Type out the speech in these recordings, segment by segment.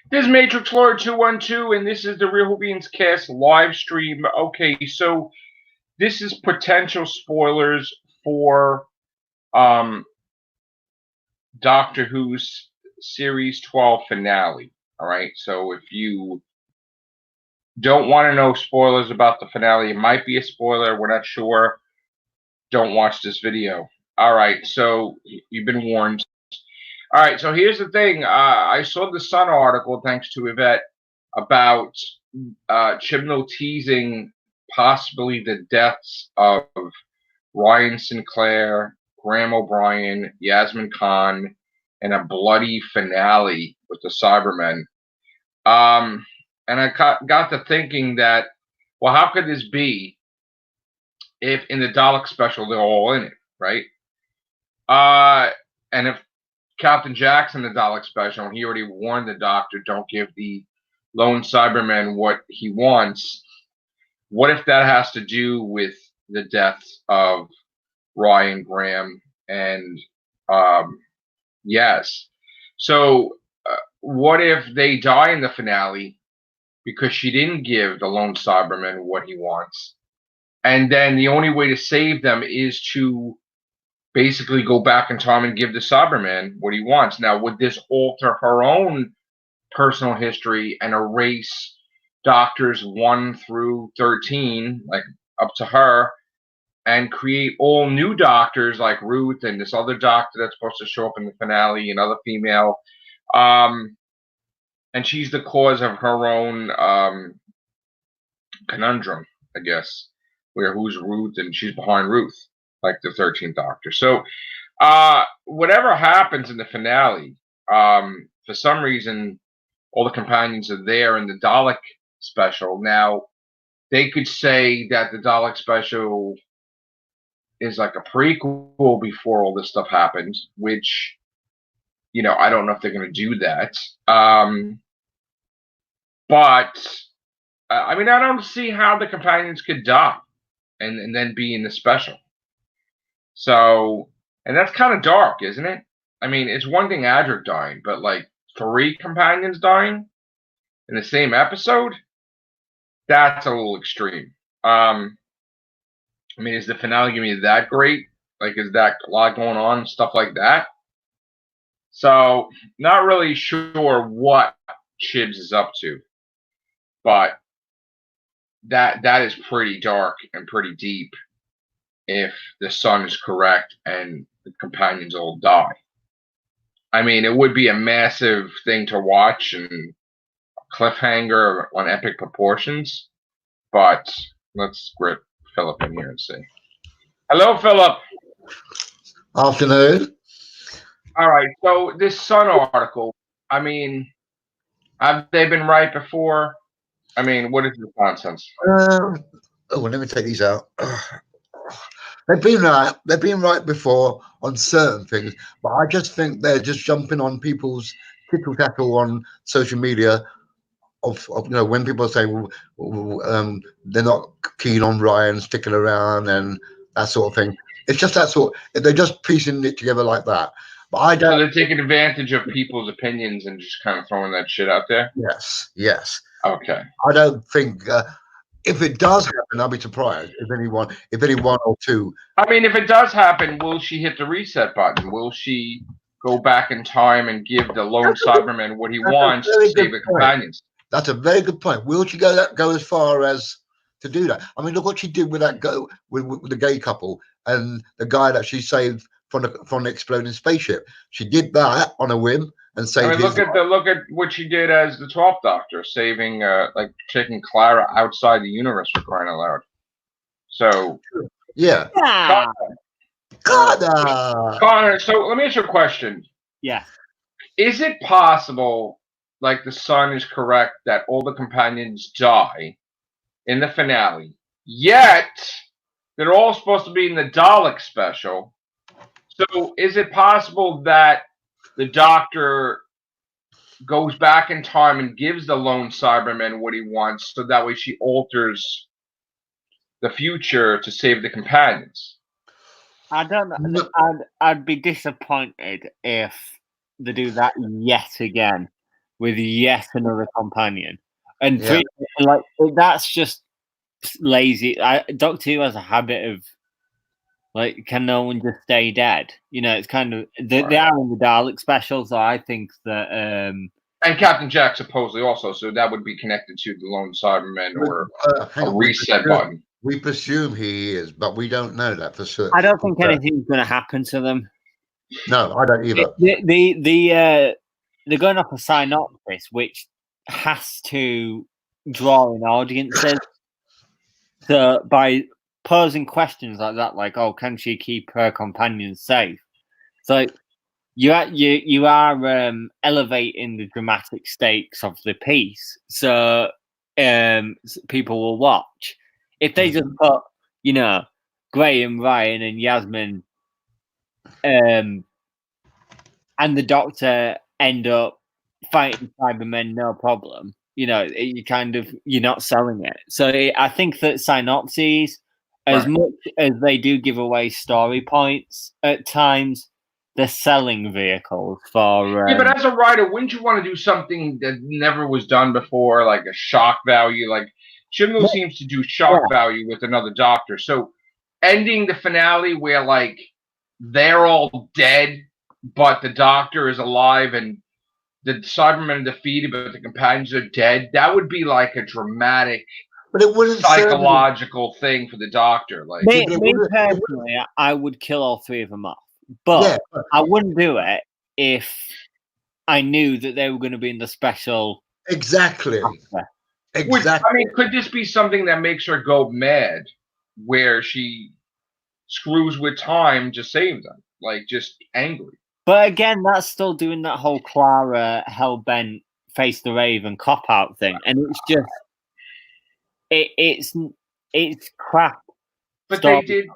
This is Matrix Lord 212, and this is the Real Whovians Cast live stream. Okay, so this is potential spoilers for um, Doctor Who's Series 12 finale. All right, so if you don't want to know spoilers about the finale, it might be a spoiler, we're not sure. Don't watch this video. All right, so you've been warned. All right, so here's the thing. I saw the Sun article, thanks to Yvette, about Chibnall teasing possibly the deaths of Ryan Sinclair, Graham O'Brien, Yasmin Khan, and a bloody finale with the Cybermen. And I got to thinking that, well, how could this be if in the Dalek special they're all in it, right? And if Captain Jackson, the Dalek special, he already warned the Doctor, don't give the lone Cyberman what he wants. What if that has to do with the deaths of Ryan, Graham, and yes? So what if they die in the finale because she didn't give the lone Cyberman what he wants, and then the only way to save them is to basically go back in time and give the Cyberman what he wants? Now, would this alter her own personal history and erase Doctors 1 through 13, like up to her, and create all new Doctors like Ruth and this other Doctor that's supposed to show up in the finale, another female? And she's the cause of her own conundrum, I guess, where who's Ruth and she's behind Ruth, like the 13th Doctor. So whatever happens in the finale, for some reason, all the companions are there in the Dalek special. Now, they could say that the Dalek special is like a prequel before all this stuff happens, which, I don't know if they're going to do that. But, I mean, I don't see how the companions could die and then be in the special. So, and that's kind of dark, isn't it? I mean, it's one thing Adric dying, but like 3 companions dying in the same episode? That's a little extreme. I mean, is the finale going to be that great? Like, is that a lot going on and stuff like that? So, not really sure what Chibs is up to, but that is pretty dark and pretty deep if the Sun is correct and the companions all die. I mean, it would be a massive thing to watch and cliffhanger on epic proportions, but let's grip Philip in here and see. Hello, Philip. Afternoon. All right, so this Sun article, I mean, have they been right before? I mean, what is this nonsense? Let me take these out. They've been right. They've been right before on certain things, but I just think they're just jumping on people's tittle tattle on social media. Of when people say they're not keen on Ryan sticking around and that sort of thing. It's just that sort. They're just piecing it together like that. But I don't. So they're taking advantage of people's opinions and just kind of throwing that shit out there. Yes. Okay. I don't think. If it does happen, I'll be surprised if any one or two. I mean, if it does happen, will she hit the reset button? Will she go back in time and give the lone Cyberman what he wants to save the companions? That's a very good point. Will she go as far as to do that? I mean, look what she did with that with the gay couple and the guy that she saved from the exploding spaceship. She did that on a whim and saved. I mean, look at what she did as the 12th Doctor, saving taking Clara outside the universe, for crying out loud. So yeah. Connor, so let me ask you a question. Yeah. Is it possible, like the Sun is correct, that all the companions die in the finale, yet they're all supposed to be in the Dalek special? So is it possible that the Doctor goes back in time and gives the lone Cyberman what he wants, so that way she alters the future to save the companions? I don't know. I'd be disappointed if they do that yet again. with yet another companion, and Yeah. like that's just lazy. Doctor Who has a habit of like, can no one just stay dead? You know, it's kind of they are in the Dalek special, so I think that. And Captain Jack supposedly also, so that would be connected to the Lone Cybermen or a reset button. We presume he is, but we don't know that for sure. I don't think anything's going to happen to them. No, I don't either. They're going off a synopsis, which has to draw in audiences. So by posing questions like that, like, "Oh, can she keep her companions safe?" So you are elevating the dramatic stakes of the piece, so people will watch. If they just put, you know, Graham, Ryan, and Yasmin, and the Doctor end up fighting Cybermen, no problem. You know, you're not selling it. So I think that synopses, as much as they do give away story points at times, they're selling vehicles for. Yeah, but as a writer, wouldn't you want to do something that never was done before, like a shock value? Like Chibnall seems to do shock value with another Doctor. So ending the finale where like they're all dead, but the Doctor is alive and the Cybermen are defeated, but the companions are dead. That would be like a dramatic, but it wouldn't psychological thing for the Doctor. Like me personally, I would kill all three of them off. But I wouldn't do it if I knew that they were going to be in the special. Exactly. I mean, could this be something that makes her go mad, where she screws with time to save them, like just angry? But again, that's still doing that whole Clara hell-bent face the Raven cop-out thing, and it's just it's crap. But they did,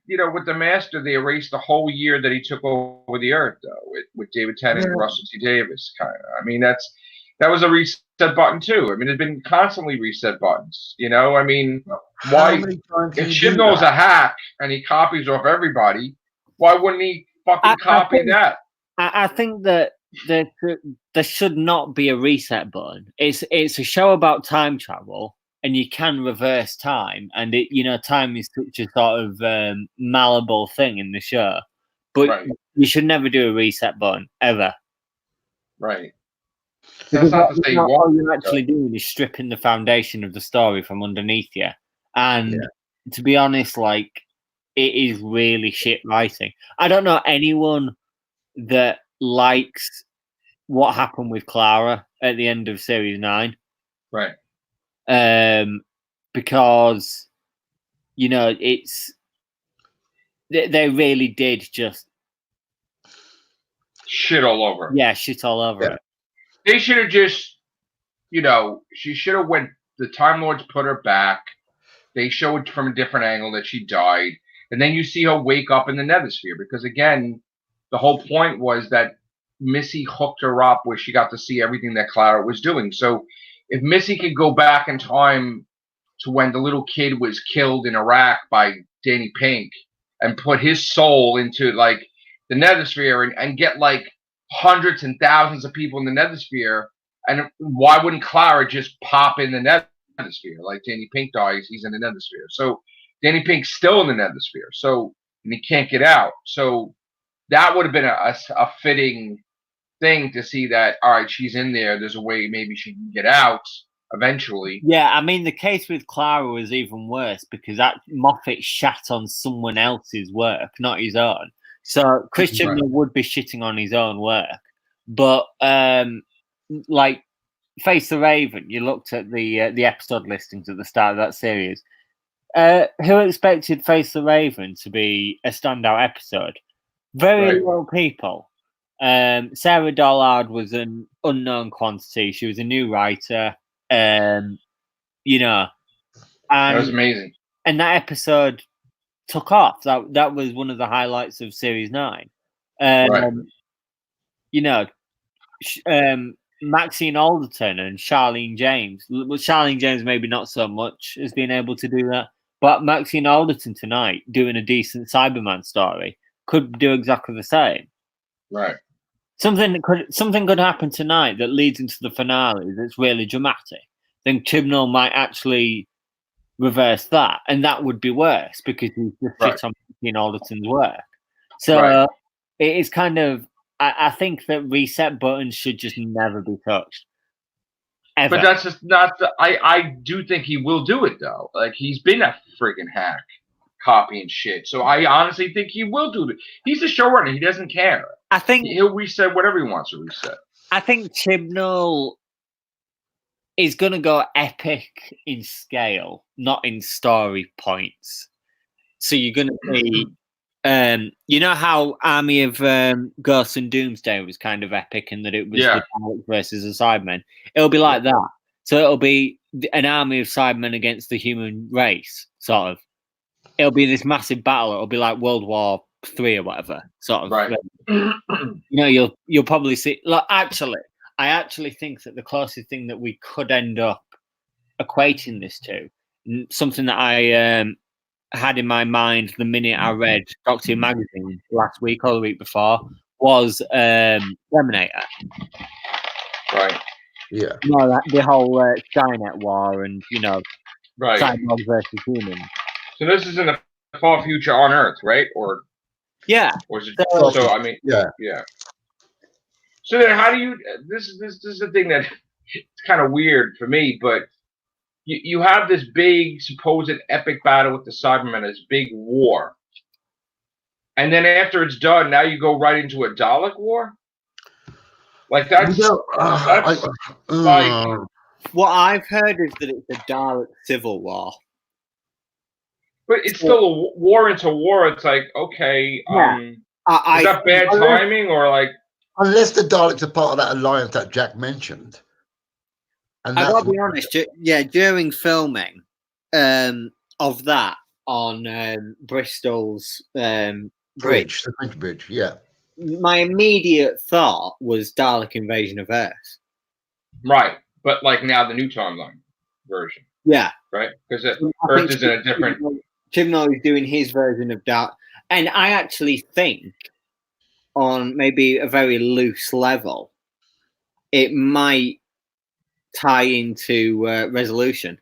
you know, with the Master, they erased the whole year that he took over the Earth, though, with David Tennant and Russell T Davies, kind of. I mean, that was a reset button too. I mean, there's been constantly reset buttons. You know, I mean, why? If Chibnall's a hack and he copies off everybody, why wouldn't he fucking copy that? I think that there should not be a reset button. It's a show about time travel. And you can reverse time, and time is such a sort of malleable thing in the show. But you should never do a reset button ever. Right. Because that's not to say all you're actually doing is stripping the foundation of the story from underneath you. And to be honest, like, it is really shit writing. I don't know anyone that likes what happened with Clara at the end of Series 9. Right. Because it's they really did just shit all over. Yeah, shit all over it. They should have just, she should have went. The Time Lords put her back. They show it from a different angle that she died, and then you see her wake up in the Nethersphere. Because again, the whole point was that Missy hooked her up where she got to see everything that Clara was doing. So if Missy could go back in time to when the little kid was killed in Iraq by Danny Pink and put his soul into like the Nethersphere and get like hundreds and thousands of people in the Nethersphere, and why wouldn't Clara just pop in the Nethersphere? Like Danny Pink dies, he's in the Nethersphere. So Danny Pink's still in the Nethersphere. So and he can't get out. So that would have been a fitting thing to see that, all right, she's in there. There's a way maybe she can get out eventually. Yeah, I mean, the case with Clara was even worse because that Moffat shat on someone else's work, not his own. So Christian would be shitting on his own work. But like Face the Raven, you looked at the episode listings at the start of that series. Who expected Face the Raven to be a standout episode? Very low people. Sarah Dollard was an unknown quantity. She was a new writer. And that was amazing. And that episode took off. That was one of the highlights of Series 9. Maxine Alderton and Charlene James. Well, Charlene James maybe not so much as being able to do that, but Maxine Alderton tonight doing a decent Cyberman story could do exactly the same. Right. something could happen tonight that leads into the finale that's really dramatic. Then Chibnall might actually reverse that, and that would be worse because he's just shit on Ian Alderton's work. So it is kind of. I think that reset buttons should just never be touched. Ever. But that's just not the. I do think he will do it though. Like he's been a friggin' hack, copying shit. So I honestly think he will do it. He's a showrunner. He doesn't care. I think he'll reset whatever he wants to reset. I think Chibnall is going to go epic in scale, not in story points. So you're going to see. You know how Army of Ghosts and Doomsday was kind of epic in that it was the Daleks versus the Cybermen. It'll be like that. So it'll be an army of Cybermen against the human race, sort of. It'll be this massive battle. It'll be like World War III or whatever, sort of. Right. You'll probably see. Like, I actually think that the closest thing that we could end up equating this to, something that I had in my mind the minute I read Doctor Who magazine last week or the week before, was Terminator. Right. Yeah. The whole Skynet war and, right. cyborgs versus humans. So this is in the far future on Earth, right? Or yeah. Or is it, so I mean, yeah. So then, how do you? This is the thing that it's kind of weird for me, but you have this big supposed epic battle with the Cybermen, this big war, and then after it's done, now you go right into a Dalek war. Like that's like. What I've heard is that it's a Dalek civil war. But it's still a war into war. It's like, okay, is that bad timing or like? Unless the Daleks are part of that alliance that Jack mentioned. And I gotta be honest, during filming of that on Bristol's bridge, the French bridge, yeah. My immediate thought was Dalek Invasion of Earth. Right, but like now the new timeline version. Yeah. Right, because Earth is in a different. Chibnall is doing his version of Dalek, and I actually think, on maybe a very loose level, it might tie into Resolution.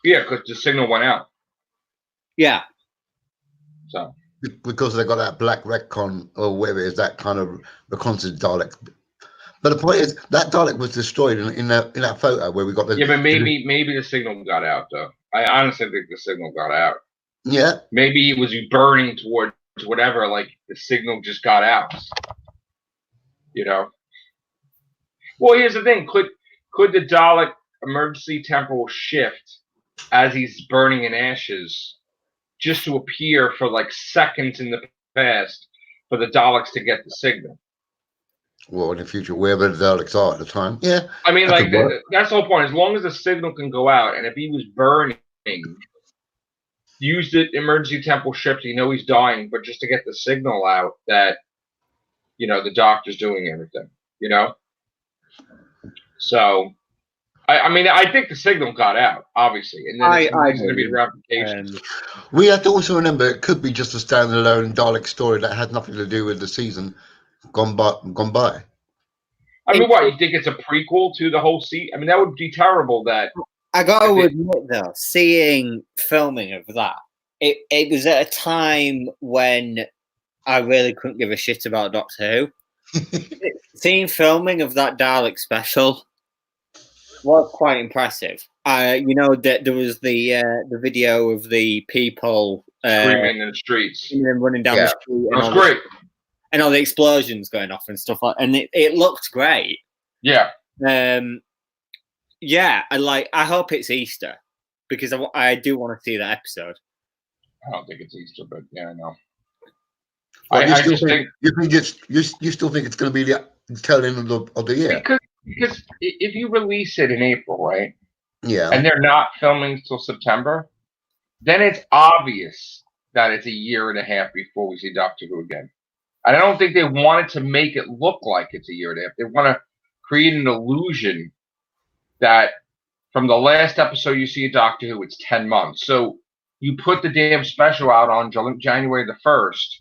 Yeah, because the signal went out. Yeah. So. Because they got that black retcon or whatever it is, that kind of reconnaissance Dalek. But the point is that Dalek was destroyed in that photo where we got the. Yeah, but maybe the signal got out though. I honestly think the signal got out. Yeah. Maybe it was burning towards whatever. Like the signal just got out. Well, here's the thing: could the Dalek emergency temporal shift as he's burning in ashes, just to appear for like seconds in the past for the Daleks to get the signal? Well, in the future, wherever the Daleks are at the time, yeah. I mean, like that's the whole point. As long as the signal can go out, and if he was burning, use the emergency temporal shift. He's dying, but just to get the signal out that the doctor's doing everything. So, I mean, I think the signal got out, obviously, and then it's going to be ramifications. We have to also remember it could be just a standalone Dalek story that had nothing to do with the season gone by. I mean, what, you think it's a prequel to the whole season? I mean, that would be terrible. That I got to admit, though, seeing filming of that, it was at a time when I really couldn't give a shit about Doctor Who. Seeing filming of that Dalek special was quite impressive. There was the video of the people screaming in the streets, and then running down the street. It was great. And all the explosions going off and stuff like, and it looked great. Yeah. I hope it's Easter because I do want to see that episode. I don't think it's Easter, but yeah, I know. Well, you still think it's going to be the tail end of the year? Because if you release it in April, right? Yeah. And they're not filming until September, then it's obvious that it's a year and a half before we see Doctor Who again. And I don't think they wanted to make it look like it's a year and a half. They want to create an illusion that from the last episode you see a Doctor Who, it's 10 months. So you put the damn special out on January the 1st,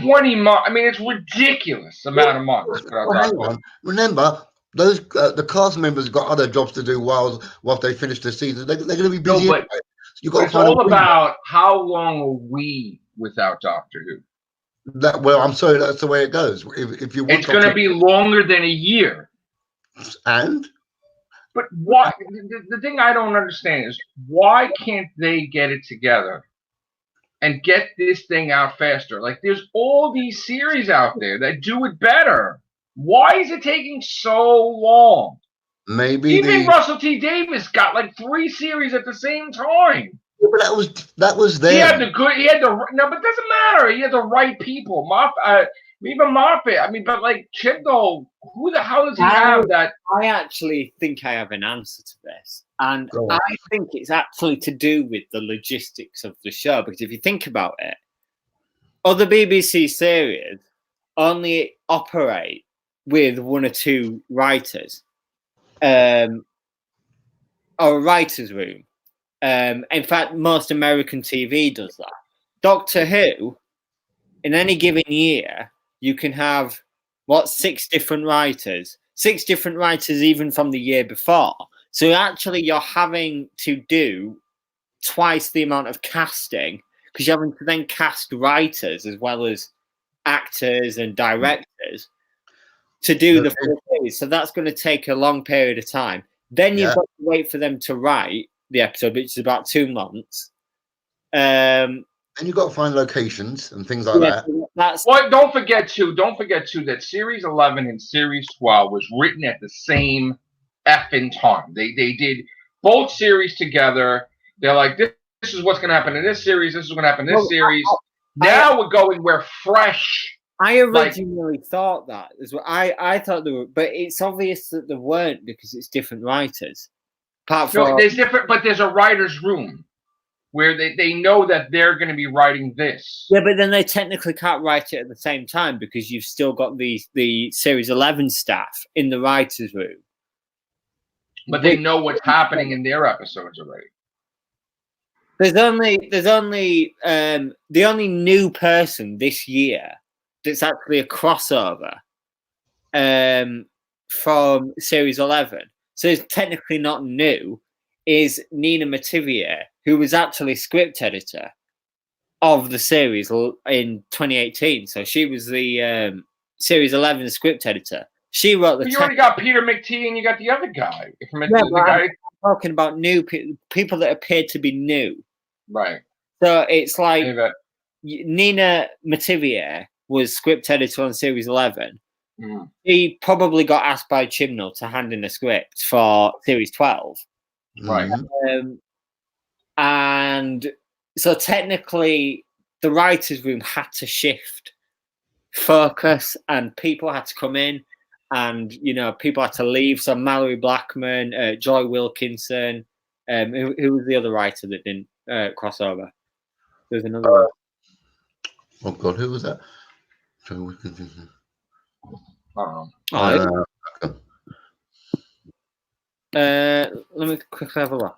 20 months. I mean, it's ridiculous amount of months. Well, hang on. Remember, those the cast members got other jobs to do whilst they finish the season. They're going to be busy. No, but anyway. You got to it's find all a window. about how long are we without Doctor Who? Well, I'm sorry, that's the way it goes. If you want, It's going to be longer than a year. And But why? The thing I don't understand is why can't they get it together and get this thing out faster? Like, there's all these series out there that do it better. Why is it taking so long? maybe Even Russell T. Davis got like 3 series at the same time. but that was there. He had the no, but it doesn't matter. He had the right people. Even Moffat. I mean, but like Chibnall, who the hell does he have that? I actually think I have an answer to this. And Go on. I think it's actually to do with the logistics of the show. Because if you think about it, other BBC series only operate with 1 or 2 writers, or a writer's room. In fact, most American TV does that. Doctor Who, in any given year, you can have 6 different writers, 6 different writers even from the year before. So actually, you're having to do twice the amount of casting because you're having to then cast writers as well as actors and directors to do the full series. So that's going to take a long period of time. Then you've got to wait for them to write the episode, which is about 2 months. And you've got to find locations and things like that. Well, don't forget too that Series 11 and Series 12 was written at the same effing time. They did both series together. They're like, this is what's going to happen in this series. This is going to happen in this series. Now we're fresh. I originally thought that as well. I thought there were, but it's obvious that there weren't because it's different writers. There's different, but there's a writer's room where they know that they're going to be writing this. Yeah, but then they technically can't write it at the same time because you've still got the Series 11 staff in the writer's room. But they know what's happening in their episodes already. There's only the only new person this year that's actually a crossover from Series 11. So it's technically not new, is Nina Mativier, who was actually script editor of the series in 2018. So she was the Series 11 script editor. She wrote the. But you already got Peter McTee and you got the other guy. I'm talking about new people that appeared to be new. Right. So it's like Nina Mativier was script editor on Series 11. Mm. He probably got asked by Chibnall to hand in a script for Series 12. Right. And so technically the writer's room had to shift focus and people had to come in and, people had to leave. So Mallory Blackman, Joy Wilkinson, who was the other writer that didn't cross over? There's another one. Oh, God, who was that? Joy Wilkinson. I don't know. Let me quickly have a look.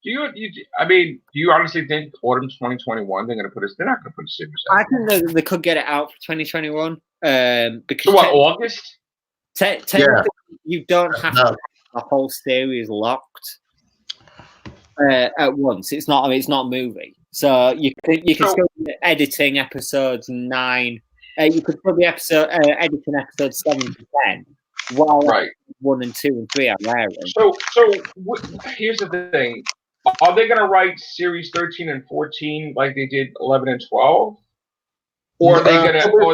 Do you honestly think autumn 2021 they're going to put us? They're not going to put a series out. I think they could get it out for 2021. Because so August? You don't have to have a whole series locked at once. It's not a movie, so you can still be editing episodes 9. You could still be editing episodes 7 to 10 while 1 and 2 and 3 are airing. So here's the thing: are they going to write series 13 and 14 like they did 11 and 12, or are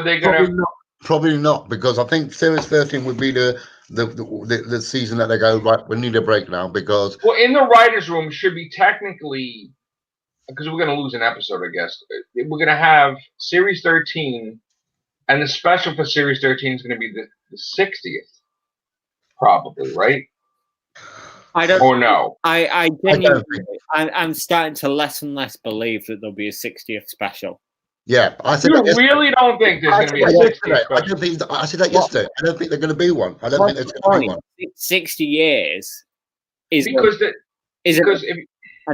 they going to? Probably not, because I think series 13 would be the season that they go, right, we need a break now, because in the writer's room should be technically, because we're going to lose an episode, I guess. We're going to have series 13, and the special for series 13 is going to be the 60th, probably, right? I don't. Or no? I genuinely, I'm starting to less and less believe that there'll be a 60th special. Yeah, I said you really don't think there's going to be a 60th? I said that yesterday. I don't think they're going to be one. I don't think there's going to be one. 60 years is an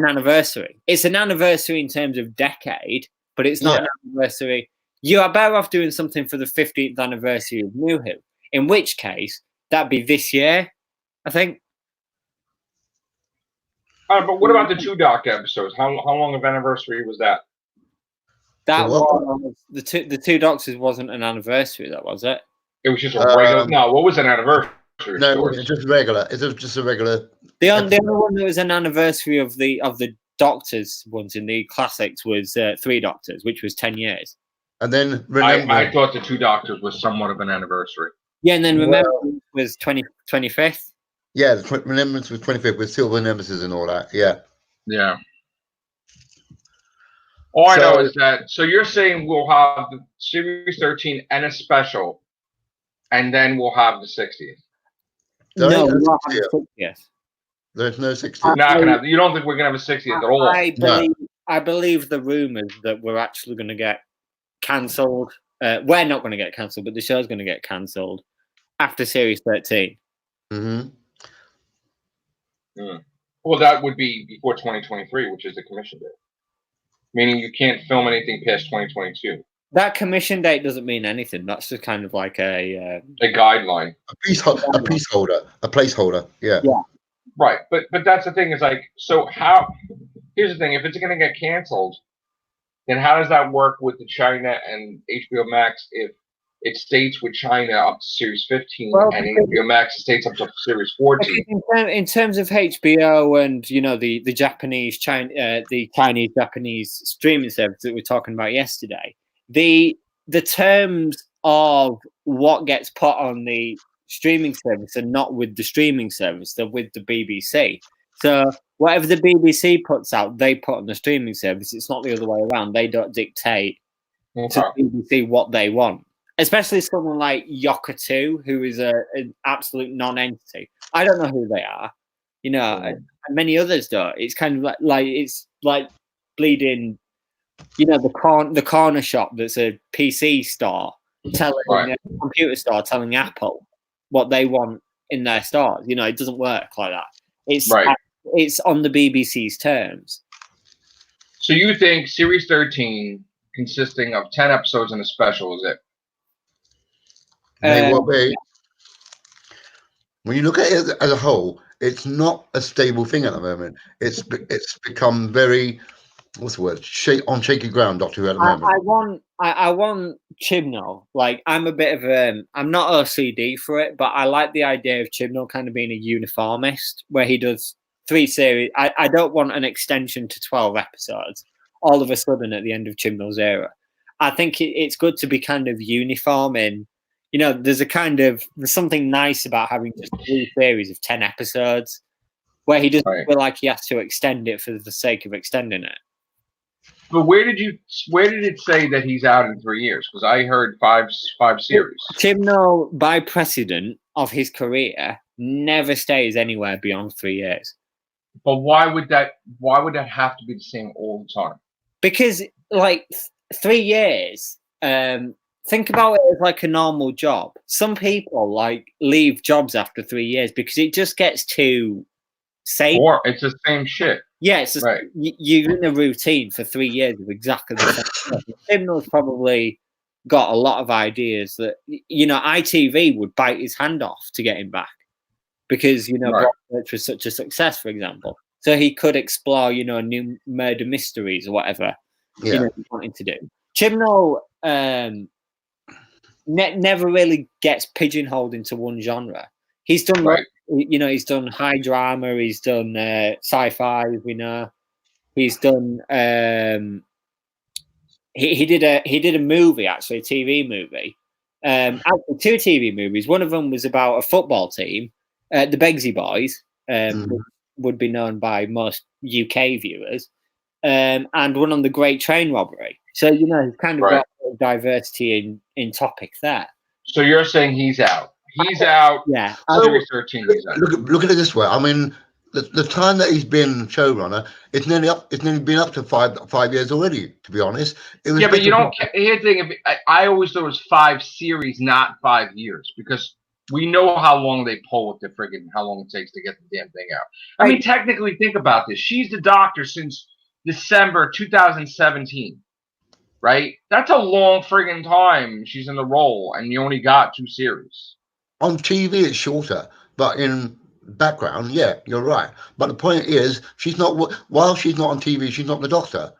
anniversary. It's an anniversary in terms of decade, but it's not an anniversary You are better off doing something for the 15th anniversary of New Who. In which case, that'd be this year, I think. But what about the 2 Doctor episodes? How long of anniversary was that? That was the two Doctors wasn't an anniversary, that was it? It was just a regular. No, what was an anniversary? No, it's just regular. It's just a regular. The only one that was an anniversary of the Doctors ones in the classics was 3 Doctors, which was 10 years. And then I thought the 2 Doctors was somewhat of an anniversary. Yeah, and then Remembrance was 25th. Yeah, the Remembrance was 25th with Silver Nemesis and all that. Yeah. Yeah. All I know is that, so you're saying we'll have the Series 13 and a special, and then we'll have the 60th. No, we'll have the 60th. There's no 60th. You don't think we're going to have a 60th at all? I believe the rumours that we're actually going to get cancelled. We're not going to get cancelled, but the show's going to get cancelled after Series 13. Mm-hmm. Well, that would be before 2023, which is the commission date. Meaning you can't film anything past 2022. That commission date doesn't mean anything. That's just kind of like a guideline. A placeholder. Yeah. Yeah. Right. But that's the thing is like, so how, here's the thing, if it's going to get canceled, then how does that work with the China and HBO Max if it states with China up to Series 15 and HBO Max states up to Series 14? In terms of HBO and, you know, the Japanese, the Chinese Japanese streaming service that we were talking about yesterday, the terms of what gets put on the streaming service are not with the streaming service, they're with the BBC. So whatever the BBC puts out, they put on the streaming service. It's not the other way around. They don't dictate to the BBC what they want. Especially someone like Yoka 2, who is an absolute non-entity. I don't know who they are, you know, and many others don't. It's kind of like it's like bleeding, you know, the corner shop that's a PC store telling a computer store telling Apple what they want in their stores. You know, it doesn't work like that. It's on the BBC's terms. So you think Series 13, consisting of 10 episodes and a special, is it? When you look at it as a whole, it's not a stable thing at the moment. It's become very, what's the word? On shaky ground, Doctor Who at the moment. I want Chibnall. Like, I'm a bit of I'm not OCD for it, but I like the idea of Chibnall kind of being a uniformist, where he does 3 series. I don't want an extension to 12 episodes all of a sudden at the end of Chibnall's era. I think it's good to be kind of uniform in. You know, there's something nice about having just 3 series of 10 episodes where he doesn't feel like he has to extend it for the sake of extending it. But where did it say that he's out in 3 years? Because I heard five series. Chibnall, by precedent of his career, never stays anywhere beyond 3 years. But why would that have to be the same all the time? Because like 3 years, think about it as like a normal job. Some people like leave jobs after 3 years because it just gets too safe. Or it's the same shit. Yeah, it's just, you're in a routine for 3 years of exactly the same stuff. Chibnall's probably got a lot of ideas that, you know, ITV would bite his hand off to get him back because, you know, Broadchurch was such a success, for example. So he could explore, you know, new murder mysteries or whatever you know, he's wanting to do. Chibnall never really gets pigeonholed into one genre. He's done, you know, he's done high drama, he's done sci-fi, we know. He's done. He did a movie, actually, a TV movie. Actually, 2 TV movies. One of them was about a football team, the Begsy Boys, would be known by most UK viewers, and one on the Great Train Robbery. So, you know, he's kind of got diversity in topic there. So you're saying he's out? He's out. Yeah. Series 13. He's out. Look at it this way. I mean, the time that he's been showrunner, it's nearly been up to five years already. To be honest, but you don't. Here's the thing. I always thought it was 5 series, not 5 years, because we know how long they pull with the friggin' how long it takes to get the damn thing out. I mean, technically, think about this. She's the Doctor since December 2017. right? That's a long friggin' time she's in the role, and you only got 2 series. On TV, it's shorter, but in background, yeah, you're right. But the point is, she's not. While she's not on TV, she's not the Doctor.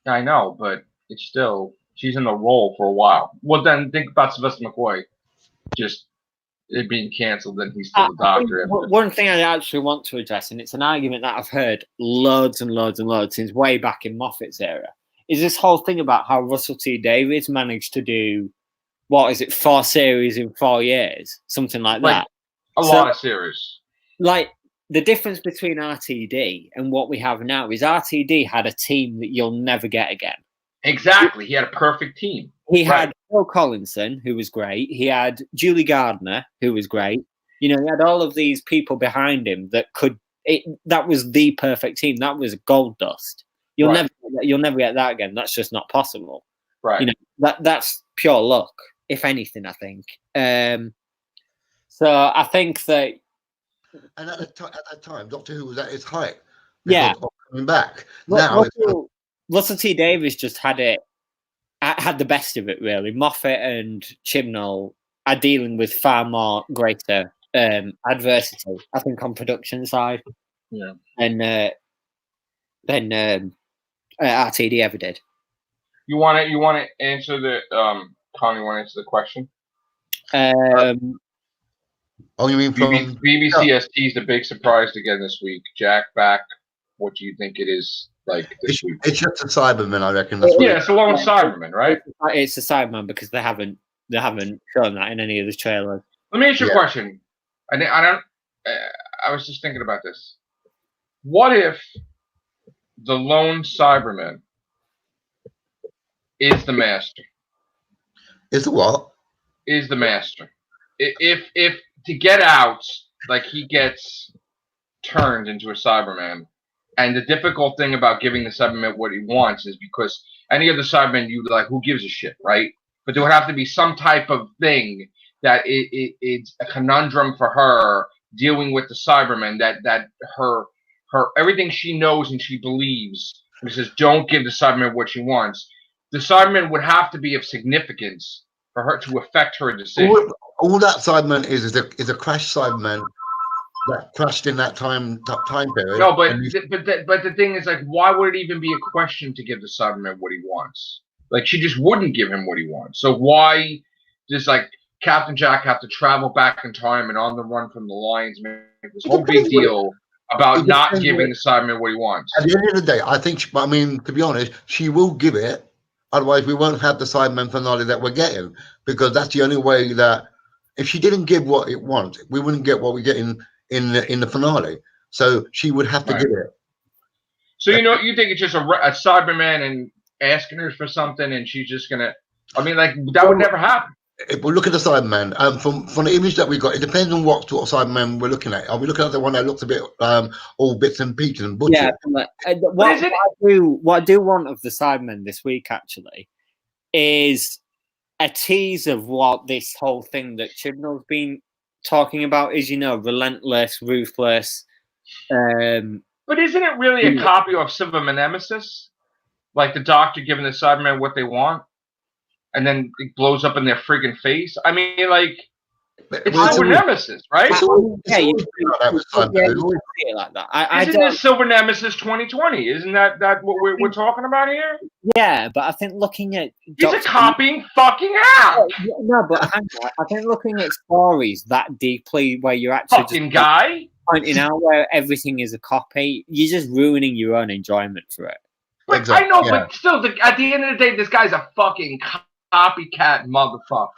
I know, but it's still she's in the role for a while. Well, then think about Sylvester McCoy, just it being canceled, then he's still the Doctor. One thing I actually want to address, and it's an argument that I've heard loads and loads and loads since way back in Moffat's era, is this whole thing about how Russell T Davies managed to do, what is it, 4 series in 4 years, something like that. A lot of series. Like, the difference between RTD and what we have now is RTD had a team that you'll never get again. Exactly. He had a perfect team. He had Phil Collinson, who was great. He had Julie Gardner, who was great. You know, he had all of these people behind him that could. That was the perfect team. That was gold dust. You'll never get that again. That's just not possible. Right. You know, that's pure luck, if anything. I think. So I think that. And at that time, Doctor Who was at its height. Yeah. Coming back now. Russell T Davies just had the best of it, really. Moffat and Chibnall are dealing with far more greater adversity, I think, on production side. Yeah. Than RTD ever did. You want to answer the Connie? Want to answer the question? You mean from BBC has teased a big surprise again this week? Jack back. What do you think it is like this week? It's just a Cyberman, I reckon. It's a lone Cyberman, right? It's a Cyberman because they haven't shown that in any of the trailers. Let me ask you a question. I was just thinking about this. What if the lone Cyberman is the master? Is the what? Is the master? If to get out, like he gets turned into a Cyberman, and the difficult thing about giving the Cyberman what he wants is because any other Cyberman, you like, who gives a shit, right? But there would have to be some type of thing that it's a conundrum for her dealing with the Cyberman that her everything she knows and she believes, and says don't give the Cyberman what she wants. The Cyberman would have to be of significance for her to affect her decision. All that Cyberman is a crash Cyberman that crashed in that time period. No, but the thing is, like, why would it even be a question to give the Cyberman what he wants? Like, she just wouldn't give him what he wants. So why does like Captain Jack have to travel back in time and on the run from the Lions make this whole big deal about not giving the Cyberman what he wants? At the end of the day, I think, to be honest, she will give it. Otherwise, we won't have the Cyberman finale that we're getting, because that's the only way that if she didn't give what it wants, we wouldn't get what we get in the finale. So she would have to give it. So you think it's just a Cyberman and asking her for something, and she's just gonna? I mean, like that would never happen. If we look at the Cyberman, from the image that we got, it depends on what sort of Cyberman we're looking at. Are we looking at the one that looks a bit all bits and pieces and butchered? Yeah. What I do want of the Cybermen this week actually is a tease of what this whole thing that Chibnall's been talking about is, relentless, ruthless. But isn't it really a copy of Silverman Nemesis? Like the Doctor giving the Cybermen what they want, and then it blows up in their friggin' face. I mean, like, it's Silver Nemesis, right? Isn't this Silver Nemesis 2020? Isn't that what we're talking about here? Yeah, but I think looking at he's a copying fucking out. No, but I think looking at stories that deeply, where you're actually fucking guy pointing out where everything is a copy, you're just ruining your own enjoyment for it. But exactly, I know, but still, at the end of the day, this guy's a fucking copycat motherfucker.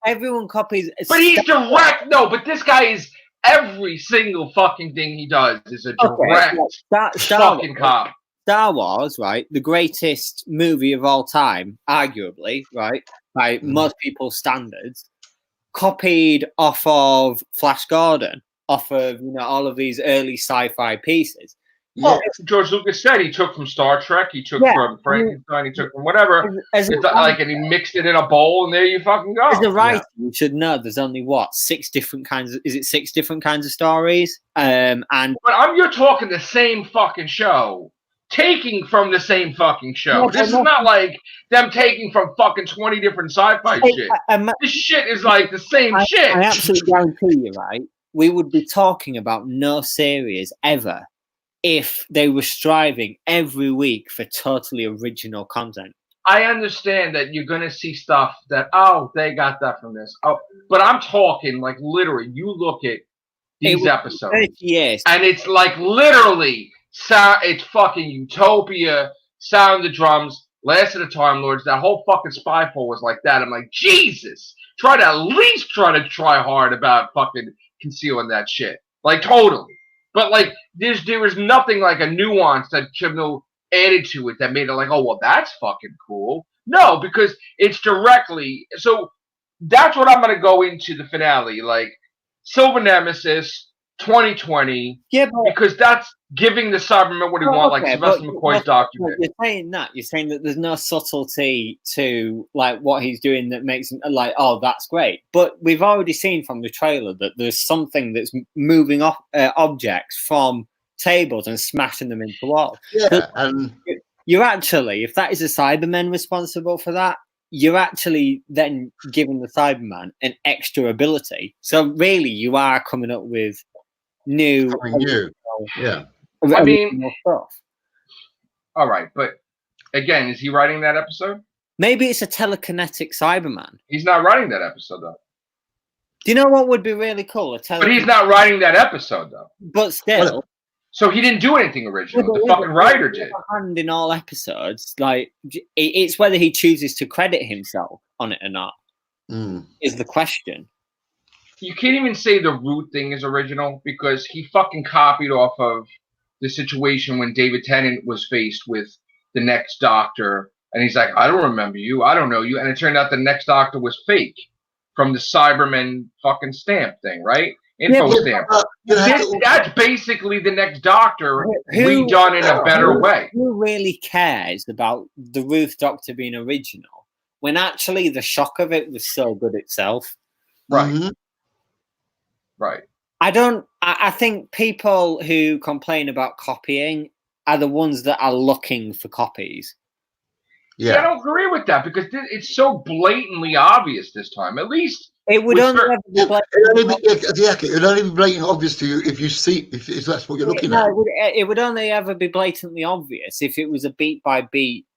Everyone copies. But he's direct. No, but this guy is every single fucking thing he does is a direct fucking cop. Star Wars, right? The greatest movie of all time, arguably, right? By most people's standards, copied off of Flash Gordon, off of all of these early sci-fi pieces. Well, George Lucas said he took from Star Trek, he took from Frankenstein, he took from whatever, and he mixed it in a bowl, and there you fucking go. As a writer, you should know there's only 6 different kinds of. Is it 6 different kinds of stories? But you're talking the same fucking show taking from the same fucking show. No, This is no. not like them taking from fucking 20 different sci-fi shit. This shit is like the same shit. I absolutely guarantee you, right? We would be talking about no series ever if they were striving every week for totally original content. I understand that you're gonna see stuff that, oh, they got that from this. Oh, but I'm talking like literally. You look at these episodes, 30 years. and it's like literally, it's fucking Utopia, Sound of the Drums, Last of the Time Lords. That whole fucking Spyfall was like that. I'm like, Jesus, try to at least try hard about fucking concealing that shit, like totally. But like, there was nothing like a nuance that Chibnall added to it that made it like, oh well, that's fucking cool. No, because it's directly. So that's what I'm gonna go into the finale, like Silver Nemesis 2020. Yeah, but, because that's giving the Cybermen what he wants, like Sylvester McCoy's document. You're saying that. You're saying that there's no subtlety to like what he's doing that makes him like, oh, that's great. But we've already seen from the trailer that there's something that's moving off objects from tables and smashing them into walls. Yeah, and you're actually, if that is a Cyberman responsible for that, you're actually then giving the Cyberman an extra ability. So really, you are coming up with new. Yeah. I mean, stuff. All right, but again, is he writing that episode? Maybe it's a telekinetic Cyberman. He's not writing that episode though. Do you know what would be really cool? But he's not writing that episode though. But still. So he didn't do anything original. The fucking writer did. Hand in all episodes, like it's whether he chooses to credit himself on it or not is the question. You can't even say the Root thing is original because he fucking copied off of the situation when David Tennant was faced with the next Doctor, and he's like, I don't remember you, I don't know you, and it turned out the next Doctor was fake from the Cyberman fucking stamp thing, right? Info stamp. That's basically the next Doctor redone in a better way. Who really cares about the Ruth Doctor being original when actually the shock of it was so good itself? Right. Mm-hmm. Right. I think people who complain about copying are the ones that are looking for copies. Yeah, I don't agree with that because it's so blatantly obvious this time. At least it would only be blatant obvious to you if you see if that's what you're looking at. It would only ever be blatantly obvious if it was a beat by beat.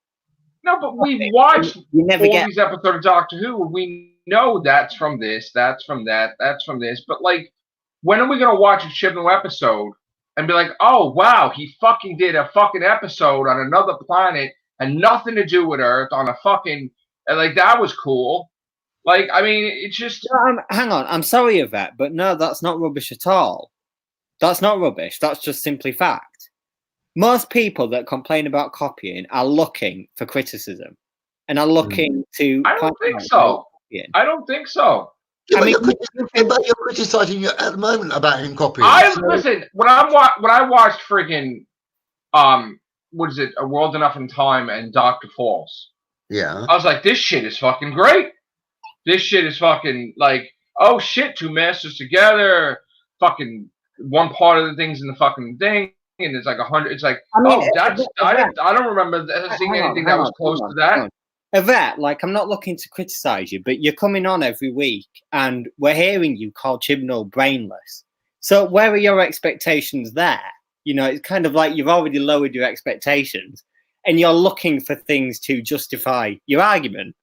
No, but we've watched these episodes of Doctor Who. We know that's from this, that's from that, that's from this. But like, when are we gonna watch a Chibnall episode and be like, oh wow, he fucking did a fucking episode on another planet and nothing to do with Earth on a fucking like that was cool. Like, I mean, it's just hang on, I'm sorry, Yvette, but no, that's not rubbish at all. That's not rubbish. That's just simply fact. Most people that complain about copying are looking for criticism and are looking to. I don't think so. I don't think so. Yeah, I mean, you're criticizing at the moment about him copying. Listen, when I watched freaking what is it, A World Enough in Time and Dr. Falls. Yeah. I was like, this shit is fucking great. This shit is fucking like, oh shit, two masters together, fucking one part of the things in the fucking thing, and it's like 100. It's like, I don't remember seeing anything that was close to that. Yvette, like, I'm not looking to criticize you, but you're coming on every week, and we're hearing you call Chibnall brainless. So where are your expectations there? You know, it's kind of like you've already lowered your expectations, and you're looking for things to justify your argument.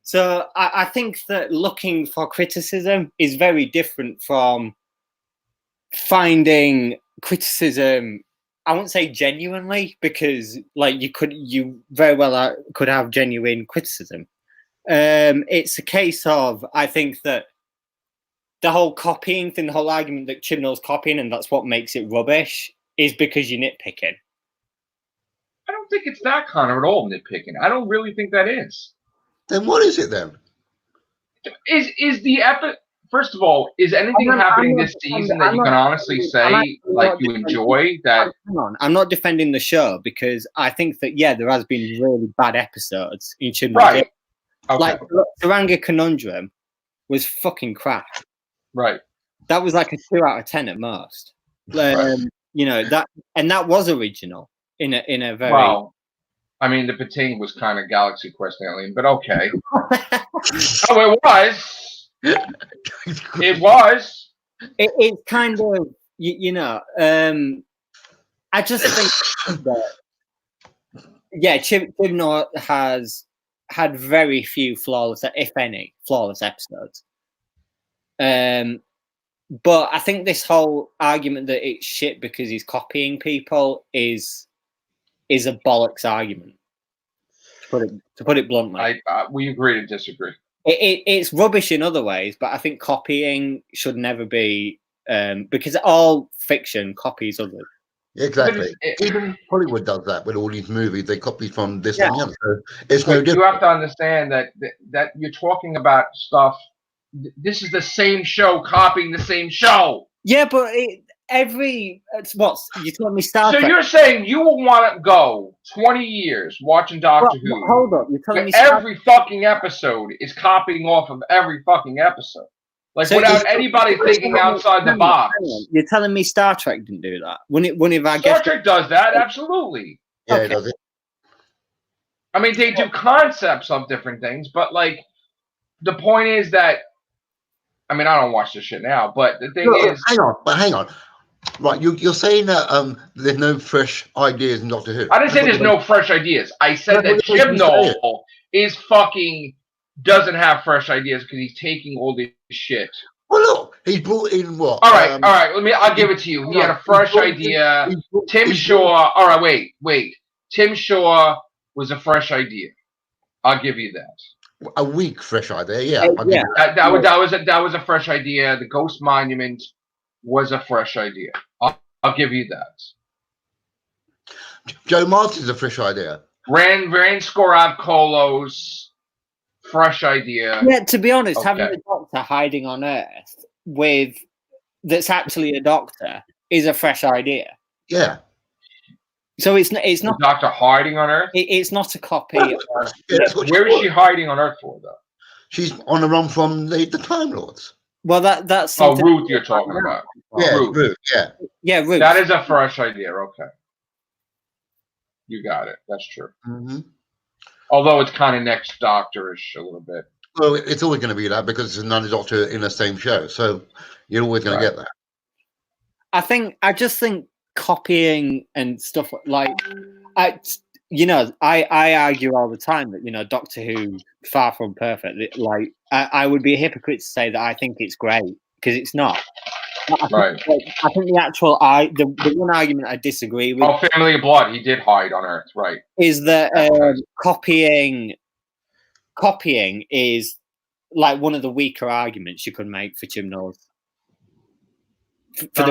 So I think that looking for criticism is very different from finding criticism. I won't say genuinely, because like you very well could have genuine criticism. It's a case of, I think that the whole copying thing, the whole argument that Chibnall's copying and that's what makes it rubbish is because you're nitpicking. I don't think it's that kind of at all nitpicking. I don't really think that is. Then what is it then? Is the epic? First of all, is anything happening this season that you can honestly say like you enjoy that? Hang on, I'm not defending the show because I think that there has been really bad episodes in Chibnall. Right. Okay. Like Saranga Conundrum was fucking crap. Right. That was like a 2 out of 10 at most. You know that was original. in a very. Well, I mean, the Patain was kind of Galaxy Quest alien, but okay. Oh, it was. It was. It's kind of you know. I just think that Chibnall has had very few flawless, if any, flawless episodes. But I think this whole argument that it's shit because he's copying people is a bollocks argument. To put it bluntly, We agree to disagree. It's rubbish in other ways, but I think copying should never be because all fiction copies others. Exactly. Even Hollywood does that with all these movies. They copy from this and the other. So it's But no different. you have to understand that you're talking about stuff. This is the same show copying the same show. Yeah, but you told me Star Trek. So you're saying you will want to go 20 years watching Doctor Who? Hold up, you're telling me every fucking episode is copying off of every fucking episode. Like so without anybody thinking outside the box. You're telling me Star Trek didn't do that? Star Trek does that, absolutely. Yeah, it does it. I mean, they do concepts of different things, but like the point is that I mean, I don't watch this shit now, but the thing is, hang on. Right, you're saying that there's no fresh ideas in Doctor Who. I didn't say there's no fresh ideas. I said that Chibnall is fucking doesn't have fresh ideas because he's taking all this shit. Well, look, he brought in what? All right. I'll give it to you. He had a fresh idea. Tim Shaw. All right, wait. Tim Shaw was a fresh idea. I'll give you that. A weak fresh idea, yeah. That was a fresh idea. The Ghost Monument was a fresh idea. I'll give you that. Joe Martin's a fresh idea. Ran Skorav Kolos. Fresh idea. Yeah, to be honest, having a doctor hiding on Earth that's actually a doctor is a fresh idea. Yeah. So it's not the doctor hiding on Earth. It's not a copy. Where is she hiding on Earth for, though? She's on the run from the Time Lords. Well, that's Ruth you're talking about. Yeah, Ruth. Yeah, Ruth. That is a fresh idea. Okay, you got it. That's true. Mm-hmm. Although it's kind of next Doctor-ish a little bit. Well, it's always going to be that because it's another Doctor in the same show, so you're always going to get that. I just think copying and stuff like I argue all the time that Doctor Who far from perfect. Like I would be a hypocrite to say that I think it's great because it's not. I think the one argument I disagree with. Oh, Family of Blood, he did hide on Earth, right? Is that copying is like one of the weaker arguments you could make for Chibnall's. For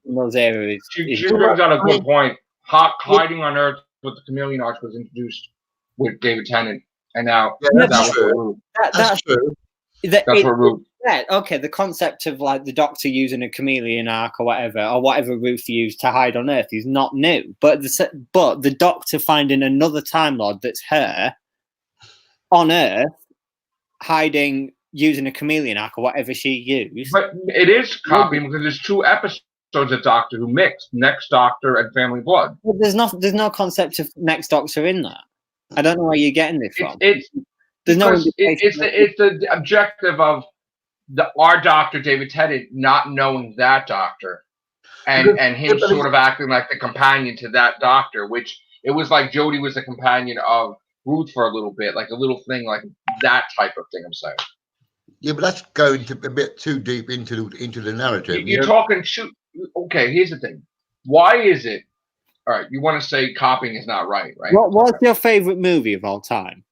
those areas. She brings out a good point. Hiding on Earth with the Chameleon Arch was introduced with David Tennant, and now that's true. That's true. That's for Ruth. Yeah, okay. The concept of like the Doctor using a chameleon arc or whatever Ruth used to hide on Earth is not new. But the Doctor finding another Time Lord that's her on Earth, hiding using a chameleon arc or whatever she used. But it is copying because there's 2 episodes of Doctor Who mixed: Next Doctor and Family Blood. Well, there's no concept of Next Doctor in that. I don't know where you're getting this from. It's the objective of our Doctor David Tennant not knowing that Doctor, and him sort of acting like the companion to that Doctor, which it was like Jodie was the companion of Ruth for a little bit, like a little thing like that type of thing. I'm saying. Yeah, but that's going a bit too deep into the narrative. You're talking. Okay, here's the thing. Why is it? All right, you want to say copying is not right? What's your favorite movie of all time?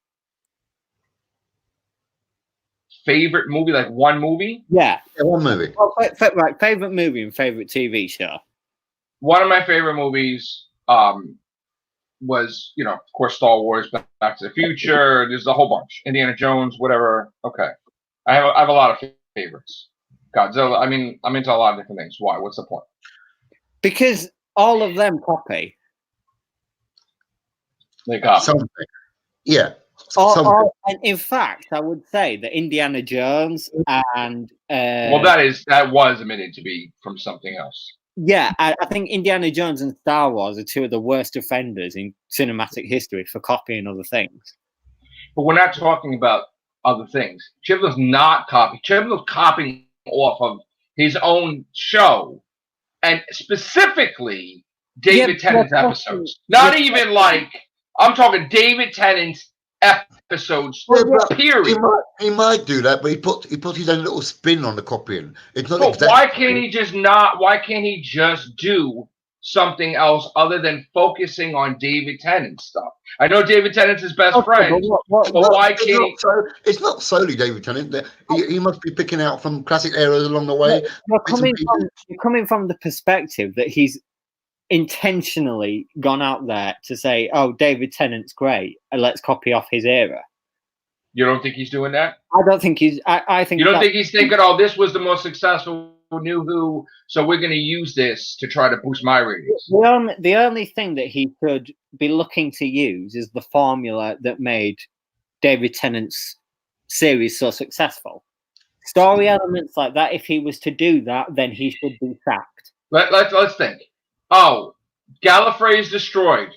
Favorite movie, like one movie? Yeah, one movie. Well, right, favorite movie and favorite TV show. One of my favorite movies was, of course, Star Wars, Back to the Future. There's a whole bunch. Indiana Jones, whatever. Okay, I have a lot of favorites. Godzilla. I mean, I'm into a lot of different things. Why? What's the point? Because all of them copy. They copy. Something. Yeah. And in fact, I would say that Indiana Jones and that was admitted to be from something else. Yeah, I think Indiana Jones and Star Wars are two of the worst offenders in cinematic history for copying other things. But we're not talking about other things. Chibnall's not copying. Chibnall's copying off of his own show, and specifically David Tennant's episodes. Not even like, I'm talking David Tennant's episodes. Period. He might do that, but he put his own little spin on the copying. It's not But exactly. why can't he just do something else other than focusing on David Tennant stuff? I know David Tennant's his best friend, but why can't he? It's not solely David Tennant. He must be picking out from classic eras along the way. You're coming from the perspective that he's intentionally gone out there to say, "Oh, David Tennant's great, and let's copy off his era." You don't think he's doing that? I don't think he's. I think you don't think he's thinking, "Oh, this was the most successful New Who, so we're going to use this to try to boost my ratings." The only thing that he could be looking to use is the formula that made David Tennant's series so successful. Story elements like that. If he was to do that, then he should be sacked. Let's think. Oh, Gallifrey's destroyed.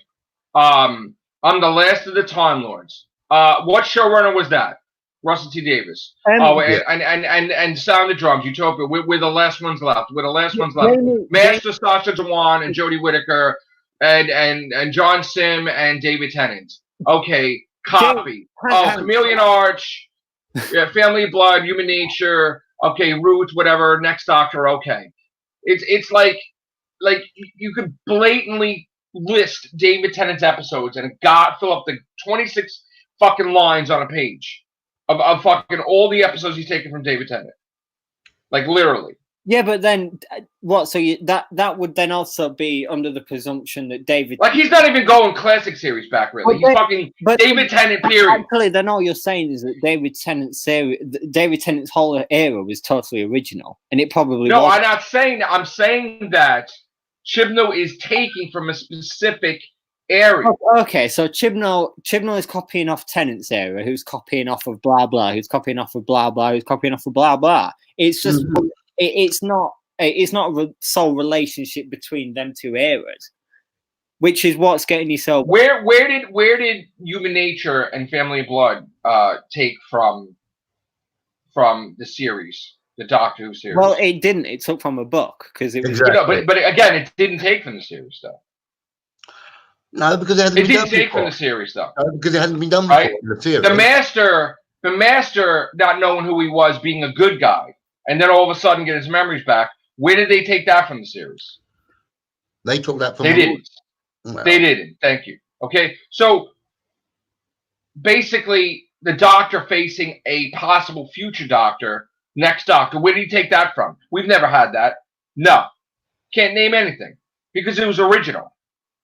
I'm the last of the Time Lords. What showrunner was that? Russell T. Davis. And Sound of Drums, Utopia. We're the last ones left. Master Sasha Dewan and Jodie Whittaker and John Sim and David Tennant. Okay, copy. Chameleon Arch, Family of Blood, Human Nature. Okay, Roots, whatever. Next Doctor. Okay, it's like you could blatantly list David Tennant's episodes and fill up the 26 fucking lines on a page of fucking all the episodes he's taken from David Tennant. Like, literally. Yeah, but then what? So that would then also be under the presumption that David, like, he's not even going classic series back, really. He's fucking David Tennant. Period. Actually, then all you're saying is that David Tennant's whole era was totally original, and it probably no. wasn't. I'm not saying that. I'm saying that Chibnall is taking from a specific area. Okay, so Chibnall is copying off Tennant's era, who's copying off of blah blah, who's copying off of blah blah, who's copying off of blah blah. It's just it's not a sole relationship between them two eras, which is what's getting you so. Where did Human Nature and Family of Blood take from the series, the Doctor Who series? Well, it didn't. It took from a book because it was. Exactly. But again, it didn't take from the series, though. No, because it hasn't been done before. It didn't take from the series, though. No, because it hasn't been done before in the series. The Master, not knowing who he was, being a good guy, and then all of a sudden get his memories back. Where did they take that from the series? They took that from. They didn't. No. They didn't. Thank you. Okay, so basically, the Doctor facing a possible future Doctor, next Doctor. Where did he take that from? We've never had that. No, can't name anything because it was original.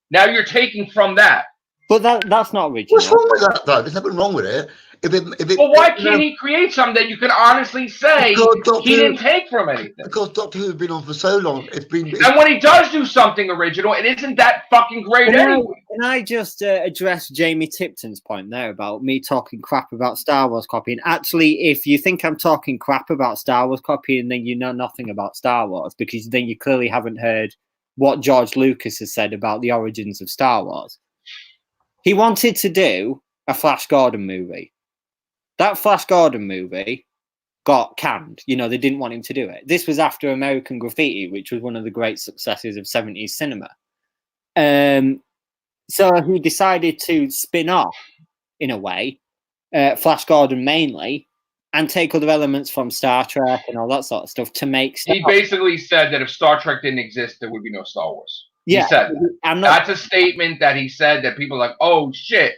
Now you're taking from that. But that's not original. What's wrong with that, though? There's nothing wrong with it. Well, why can't he create something that you can honestly say he didn't take from anything? Because Doctor Who has been on for so long. And when he does do something original, it isn't that fucking great anyway. Can I just address Jamie Tipton's point there about me talking crap about Star Wars copying? Actually, if you think I'm talking crap about Star Wars copying, then you know nothing about Star Wars, because then you clearly haven't heard what George Lucas has said about the origins of Star Wars. He wanted to do a Flash Gordon movie. That Flash Gordon movie got canned. You know, they didn't want him to do it. This was after American Graffiti, which was one of the great successes of 70s cinema. So he decided to spin off, in a way, Flash Gordon mainly, and take other elements from Star Trek and all that sort of stuff to make Star He basically said that if Star Trek didn't exist, there would be no Star Wars. Yeah, he said that. That's a statement that he said that people are like, oh, shit.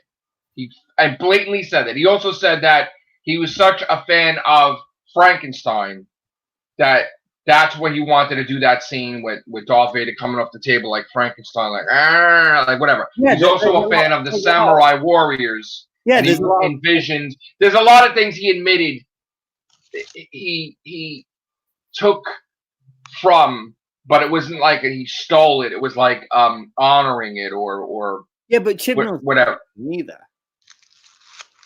I blatantly said that. He also said that he was such a fan of Frankenstein that that's when he wanted to do that scene with Darth Vader coming off the table like Frankenstein, like whatever. Yeah, he's also a fan of the Samurai Warriors. Yeah, and he envisioned. There's a lot of things he admitted he took from, but it wasn't like he stole it. It was like honoring it or yeah, but Chibnall whatever. Neither.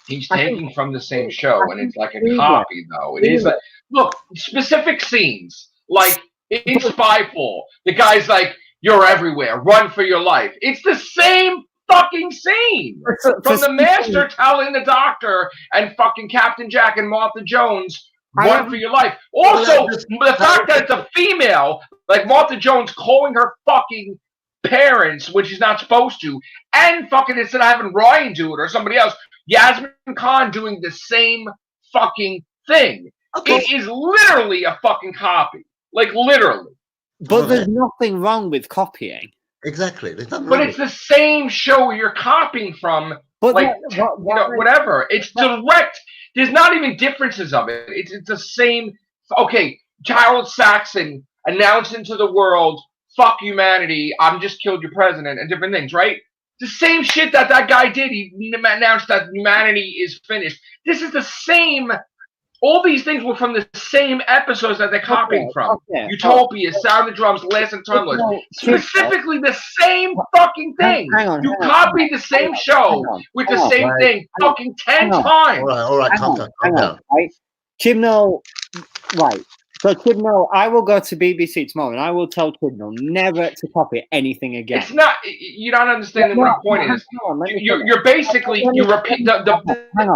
He's taking from the same show, and it's like a copy, though. It is like, look, specific scenes. Like, In Spyfall, the guy's like, "You're everywhere. Run for your life." It's the same fucking scene from the Master telling the Doctor and fucking Captain Jack and Martha Jones, "Run for your life." Also, the fact that it's a female, like Martha Jones, calling her fucking parents when she's not supposed to, and fucking instead of having Ryan do it or somebody else, Yasmin Khan doing the same fucking thing. Okay. It is literally a fucking copy. Like, literally. But there's nothing wrong with copying. Exactly. There's nothing but wrong it's the same show you're copying from. But like, whatever. It's direct. There's not even differences of it. It's the same. Okay, Harold Saxon announcing to the world, "Fuck humanity. I'm just killed your president," and different things, right? The same shit that guy did. He announced that humanity is finished. This is the same. All these things were from the same episodes that they're copying from. Utopia, Sound of Drums, Last and Tumblers. Specifically the same fucking thing. You copied the same show with the same thing fucking 10 times. All right, calm down. Right? Chibnall, right. So Chibnall, I will go to BBC tomorrow and I will tell Chibnall never to copy anything again. It's not, you don't understand what the point is. You're basically, you repeat, the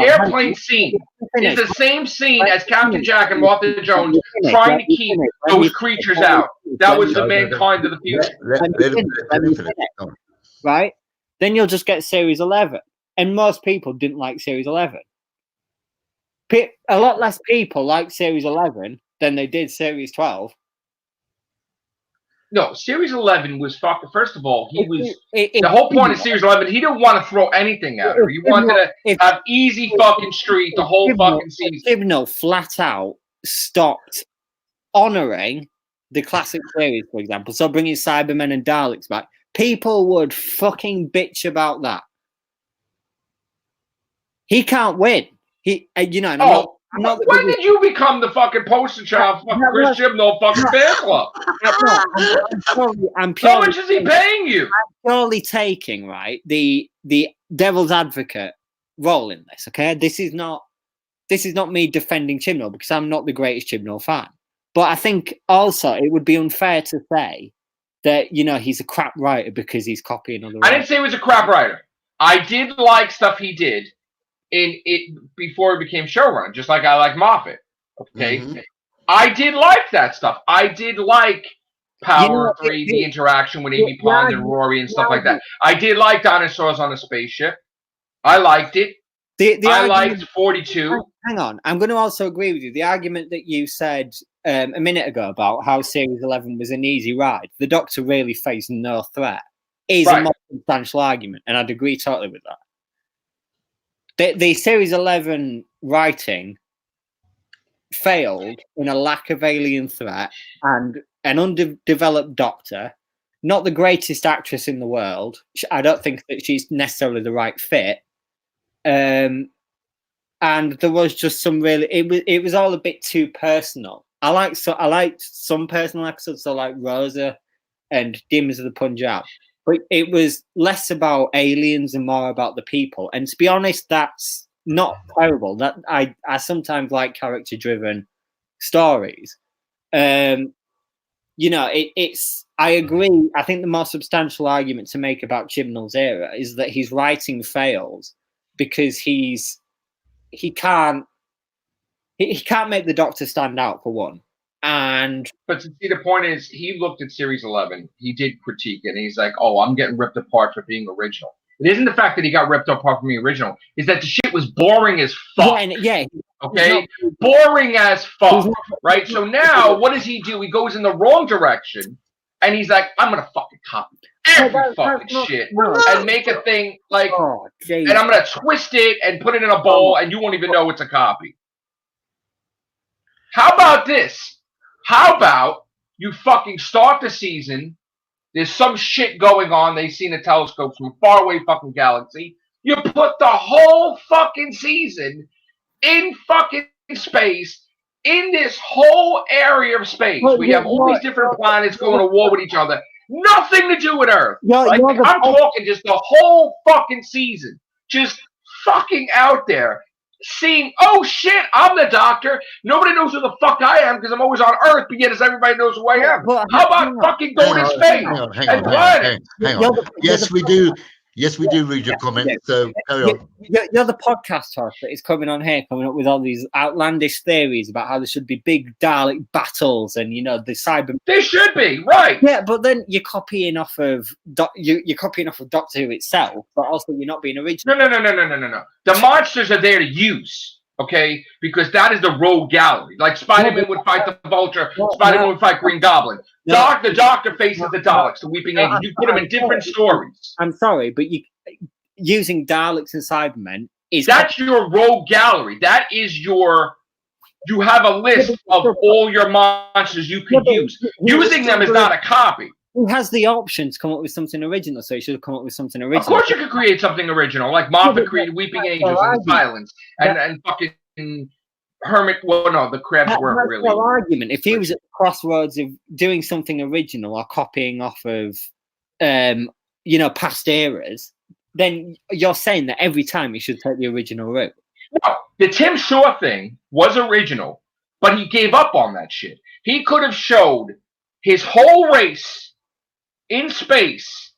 airplane scene is the same scene as Captain Jack and Martha Jones trying to keep those creatures out. That was the mankind of the future. Right? Then you'll just get Series 11. And most people didn't like Series 11. A lot less people like Series 11 than they did Series 12. No, Series 11 was fucking. First of all, the whole point of Series 11. He didn't want to throw anything at her. He wanted to have easy fucking street the whole fucking season. Chibnall flat out stopped honoring the classic series, for example. So bringing Cybermen and Daleks back, people would fucking bitch about that. He can't win. When did you become the fucking poster child for Chris Chibnall fucking fan club? I'm purely, how much is he paying you? I'm purely taking, right, the devil's advocate role in this, okay? This is not me defending Chibnall because I'm not the greatest Chibnall fan. But I think also it would be unfair to say that, he's a crap writer because he's copying other writers. I didn't say he was a crap writer. I did like stuff he did in it before he became showrunner, just like I like Moffat. Okay, I did like that stuff. I did like Power 3, the interaction with Amy Pond and Rory and stuff like that. I did like Dinosaurs on a Spaceship. I liked it. I liked 42. Hang on, I'm going to also agree with you. The argument that you said a minute ago about how Series 11 was an easy ride, the Doctor really faced no threat, is a more substantial argument, and I'd agree totally with that. The Series 11 writing failed in a lack of alien threat and an underdeveloped Doctor, not the greatest actress in the world. I don't think that she's necessarily the right fit. And there was just some really, it was all a bit too personal. I liked some personal episodes, so like Rosa and Demons of the Punjab. But it was less about aliens and more about the people. And to be honest, that's not terrible. That I sometimes like character-driven stories. It's. I agree. I think the more substantial argument to make about Chibnall's era is that his writing fails because he can't make the Doctor stand out, for one. But to see, the point is, he looked at Series 11, he did critique it, and he's like, "Oh, I'm getting ripped apart for being original." It isn't the fact that he got ripped apart from being original; is that the shit was boring as fuck. Okay, boring as fuck, right? So now, what does he do? He goes in the wrong direction, and he's like, "I'm gonna fucking copy every fucking shit and make a thing like, and I'm gonna twist it and put it in a bowl, and you won't even know it's a copy." How about this? How about you fucking start the season, there's some shit going on, they see in the telescopes from a faraway fucking galaxy, you put the whole fucking season in fucking space, in this whole area of space. We have all these different planets going to war with each other. Nothing to do with Earth. I'm talking just the whole fucking season. Just fucking out there. seeing, oh shit, I'm the Doctor. Nobody knows who the fuck I am because I'm always on Earth, but yet everybody knows who I am. How about fucking going to space and planet? Hang on. Yes, we do. Yes, we do read your comments. So carry on. You're the podcast host that is coming on here, coming up with all these outlandish theories about how there should be big Dalek battles and the cyber. There should be, right? Yeah, but then you're copying off of you're copying off of Doctor Who itself, but also you're not being original. No. The monsters are there to use, okay? Because that is the rogue gallery. Like Spider-Man would fight the Vulture, Spider-Man would fight Green Goblin. The Doctor faces the Daleks, the Weeping Angels. You put them in different stories. I'm sorry, but using Daleks and Cybermen that's your rogue gallery. That is your. You have a list of all your monsters you could use. Using them is not a copy. Who has the option to come up with something original? So he should have come up with something original. Of course, you could create something original, like Moffat created Weeping Angels and Silence, and fucking Hermit. Well, no, the crabs weren't really. That's argument. If he was at the crossroads of doing something original or copying off of, past eras, then you're saying that every time he should take the original route. No, the Tim Shaw thing was original, but he gave up on that shit. He could have showed his whole race in space,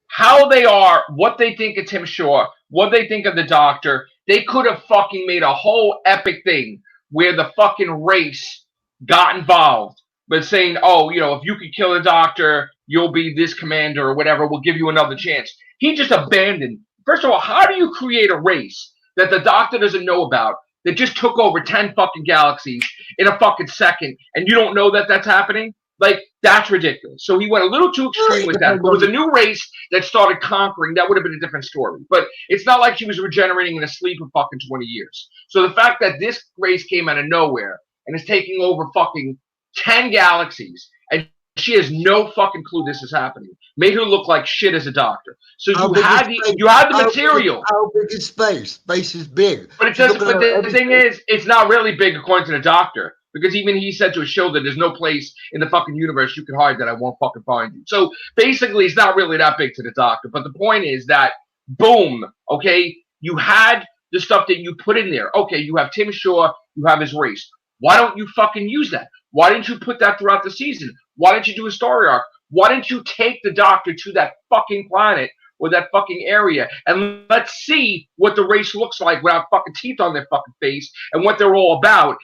how they are, what they think of Tim Shaw, what they think of the Doctor. They could have fucking made a whole epic thing where the fucking race got involved, but saying, oh, if you could kill the Doctor, you'll be this commander or whatever, we'll give you another chance. He just abandoned. First of all, how do you create a race that the Doctor doesn't know about that just took over 10 fucking galaxies in a fucking second, and you don't know that that's happening? Like, that's ridiculous. So he went a little too extreme with that. If it was a new race that started conquering, that would have been a different story. But it's not like she was regenerating in a sleep for fucking 20 years. So the fact that this race came out of nowhere and is taking over fucking 10 galaxies, and she has no fucking clue this is happening, made her look like shit as a Doctor. So you had the material. How big is space? Space is big. But it doesn't. But the thing is, it's not really big according to the Doctor. Because even he said to his show that there's no place in the fucking universe you can hide that I won't fucking find you. So basically, it's not really that big to the Doctor. But the point is that, boom, okay, you had the stuff that you put in there. Okay, you have Tim Shaw, you have his race. Why don't you fucking use that? Why didn't you put that throughout the season? Why didn't you do a story arc? Why didn't you take the Doctor to that fucking planet or that fucking area and let's see what the race looks like without fucking teeth on their fucking face and what they're all about?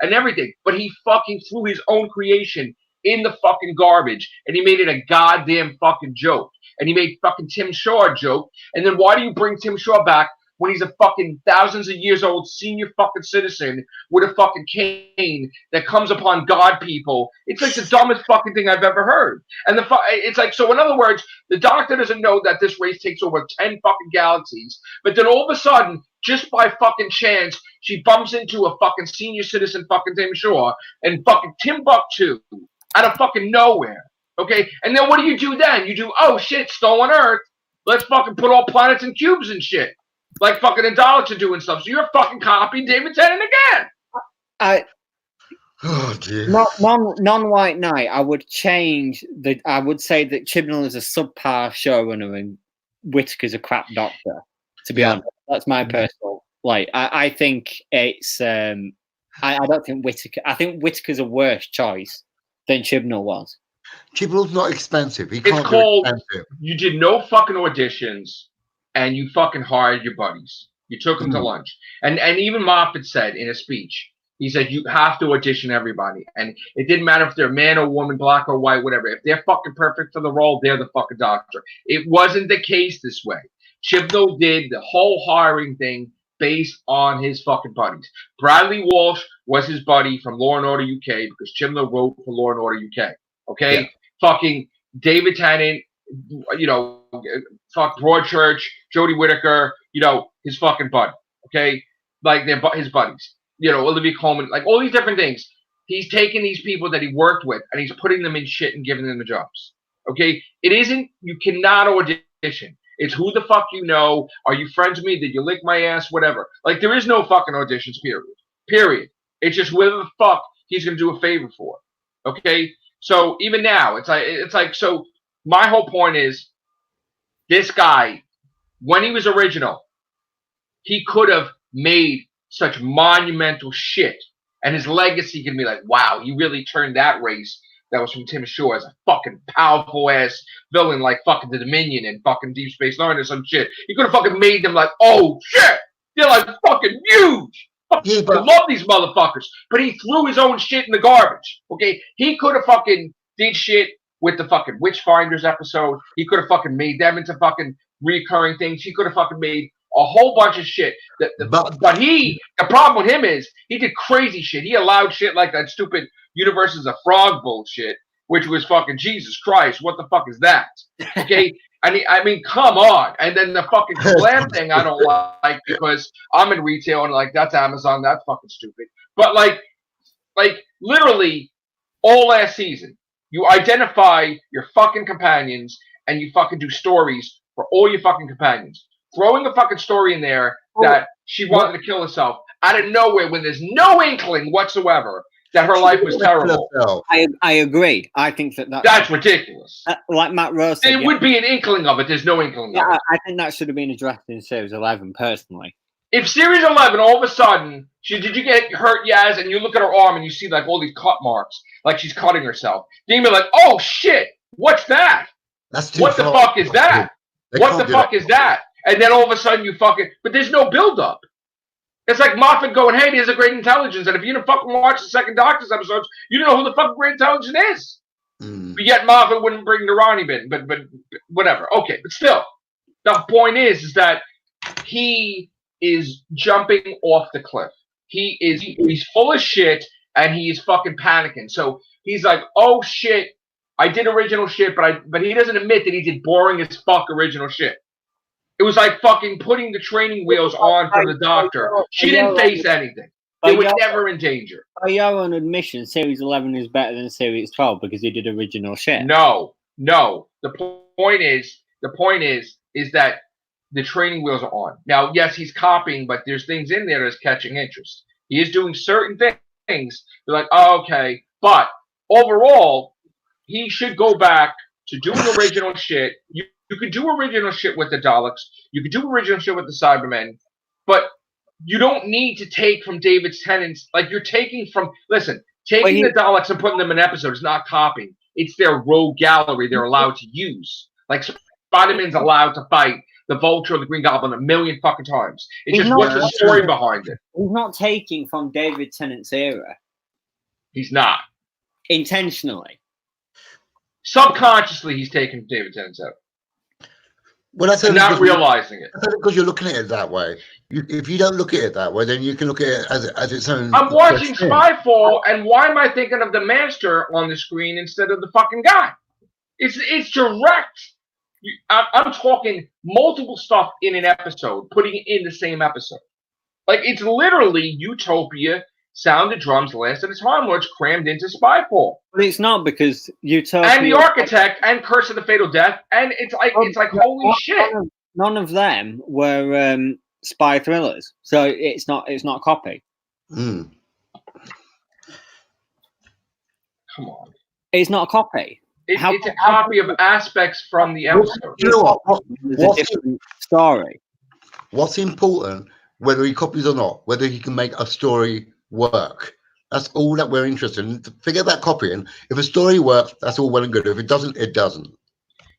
And everything, but he fucking threw his own creation in the fucking garbage, and he made it a goddamn fucking joke, and he made fucking Tim Shaw a joke, and then why do you bring Tim Shaw back when he's a fucking thousands of years old senior fucking citizen with a fucking cane that comes upon God people? It's like the dumbest fucking thing I've ever heard. And it's like, so in other words, the Doctor doesn't know that this race takes over 10 fucking galaxies, but then all of a sudden, just by fucking chance, she bumps into a fucking senior citizen fucking Tim Shaw and fucking Timbuktu out of fucking nowhere. Okay? And then what do then? You do, oh shit, stolen Earth. Let's fucking put all planets in cubes and shit. Like fucking the Daleks are doing stuff. So you're fucking copying David Tennant again. Oh dear. Non-White Knight, I would change I would say that Chibnall is a subpar showrunner and Whittaker's a crap Doctor. To be honest, that's my personal. I think it's. I don't think Whittaker. I think Whittaker's a worse choice than Chibnall was. Chibnall's not expensive. It's called. You did no fucking auditions, and you fucking hired your buddies. You took them to lunch, and even Moffat said in a speech, he said you have to audition everybody, and it didn't matter if they're man or woman, black or white, whatever. If they're fucking perfect for the role, they're the fucking Doctor. It wasn't the case this way. Chibnall did the whole hiring thing based on his fucking buddies. Bradley Walsh was his buddy from Law and Order UK because Chibnall wrote for Law and Order UK. Okay? Yeah. Fucking David Tennant, fuck Broadchurch, Jodie Whittaker, his fucking buddy. Okay? Like they're his buddies. Olivia Colman, like all these different things. He's taking these people that he worked with and he's putting them in shit and giving them the jobs. Okay? You cannot audition. It's who the fuck you know. Are you friends with me? Did you lick my ass? Whatever. Like, there is no fucking auditions, period. It's just whether the fuck he's going to do a favor for. Okay? So, even now, it's like, so my whole point is, this guy, when he was original, he could have made such monumental shit, and his legacy can be like, wow, he really turned that race that was from Tim Shaw as a fucking powerful ass villain like fucking the Dominion and fucking Deep Space Nine or some shit. He could have fucking made them like, oh shit, they're like fucking huge. Yeah, I love these motherfuckers, but he threw his own shit in the garbage. Okay, he could have fucking did shit with the fucking Witchfinders episode. He could have fucking made them into fucking recurring things. He could have fucking made a whole bunch of shit. But the problem with him is he did crazy shit. He allowed shit like that stupid Universe is a Frog bullshit, which was fucking Jesus Christ. What the fuck is that? Okay. I mean, come on. And then the fucking Kablam thing I don't like because I'm in retail and like that's Amazon. That's fucking stupid. But like literally all last season, you identify your fucking companions and you fucking do stories for all your fucking companions. Throwing a fucking story in there that she wanted to kill herself out of nowhere when there's no inkling whatsoever that her life was terrible. I agree. I think that's ridiculous. Like Matt Rose said, there would be an inkling of it. There's no inkling of it. I think that should have been addressed in Series 11, personally. If Series 11, all of a sudden, did you get hurt, Yaz, and you look at her arm and you see like all these cut marks, like she's cutting herself. Then you'd be like, oh shit, what's that? What the fuck is that? What the fuck is that? And then all of a sudden you fucking, but there's no build-up. It's like Moffat going, hey, there's a great intelligence. And if you didn't fucking watch the second Doctor's episodes, you don't know who the fucking great intelligence is. But yet Moffat wouldn't bring the Ronnie in, but whatever. Okay, but still, the point is that he is jumping off the cliff. He's full of shit and he's fucking panicking. So he's like, oh shit, I did original shit, but he doesn't admit that he did boring as fuck original shit. It was like fucking putting the training wheels on for the Doctor. She didn't face anything. They were never in danger. By your own admission, Series 11 is better than Series 12 because he did original shit. No. The point is that the training wheels are on. Now, yes, he's copying, but there's things in there that's catching interest. He is doing certain things. They're like, oh, okay. But overall, he should go back to doing original shit. You could do original shit with the Daleks. You could do original shit with the Cybermen. But you don't need to take from David Tennant's. Like, you're taking from... Listen, taking the Daleks and putting them in episodes is not copying. It's their rogue gallery they're allowed to use. Like, Spider-Man's allowed to fight the Vulture or the Green Goblin a million fucking times. It's just what's the story behind it. He's not taking from David Tennant's era. He's not. Intentionally. Subconsciously, he's taking from David Tennant's era. Well, that's not realizing it. That's because you're looking at it that way. If you don't look at it that way, then you can look at it as its own. I'm watching Skyfall, and why am I thinking of the Master on the screen instead of the fucking guy? It's direct. I'm talking multiple stuff in an episode, putting it in the same episode. Like, it's literally Utopia, Sound of Drums, Last of the Time Lords crammed into Spyfall. But it's not because Utopia... And The Architect, and Curse of the Fatal Death, and it's like holy shit. None of them were spy thrillers, so it's not a copy. Mm. Come on. It's not a copy. It's a copy of aspects from the episode. You know what? What's a different story. What's important, whether he copies or not, whether he can make a story work. That's all that we're interested in. Forget about copying. If a story works, that's all well and good. If it doesn't, it doesn't.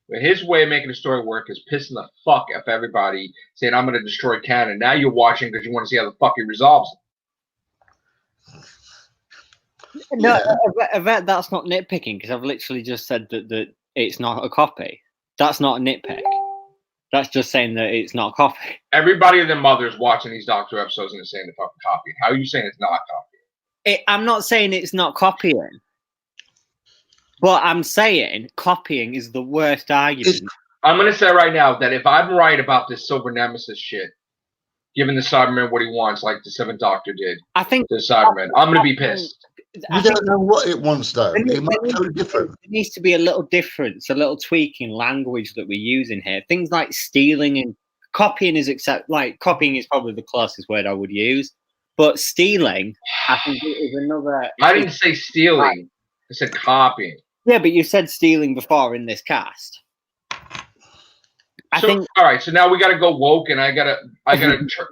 But his way of making a story work is pissing the fuck off everybody, saying, I'm going to destroy canon. Now you're watching because you want to see how the fuck he resolves it. No, yeah. That's not nitpicking, because I've literally just said that it's not a copy. That's not a nitpick. That's just saying that it's not a copy. Everybody and their mother's watching these Doctor episodes and they're saying they're fucking copying. How are you saying it's not copying? I'm not saying it's not copying. But I'm saying copying is the worst argument. I'm going to say right now that if I'm right about this Silver Nemesis shit, giving the Cyberman what he wants, like the Seventh Doctor did to the Cyberman, I'm going to be pissed. You don't know what it wants, though. It might be totally different. There needs to be a little difference, a little tweak in language that we use in here. Things like stealing and copying copying is probably the closest word I would use. But stealing, I think, is another. I didn't say stealing. I said copying. Yeah, but you said stealing before in this cast. All right. So now we got to go woke, and I gotta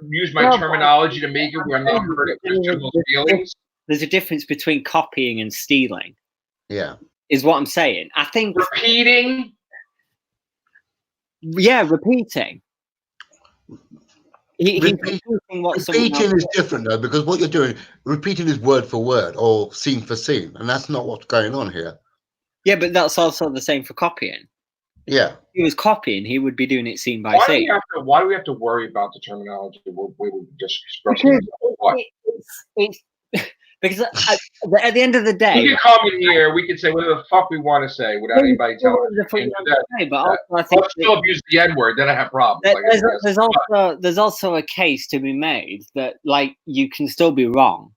use my terminology to make it where I'm not hurting Chibnall's feelings. There's a difference between copying and stealing. Yeah. Is what I'm saying. I think repeating. Yeah, repeating. Repeating is different though, because what you're doing, repeating is word for word or scene for scene, and that's not what's going on here. Yeah, but that's also the same for copying. Yeah. If he was copying, he would be doing it scene by scene. Why do we have to worry about the terminology? We would just express it's because at the end of the day, we can come in here, we can say whatever the fuck we want to say without anybody telling us. But I think still abuse the N-word, then I have problems. There's also a case to be made that like you can still be wrong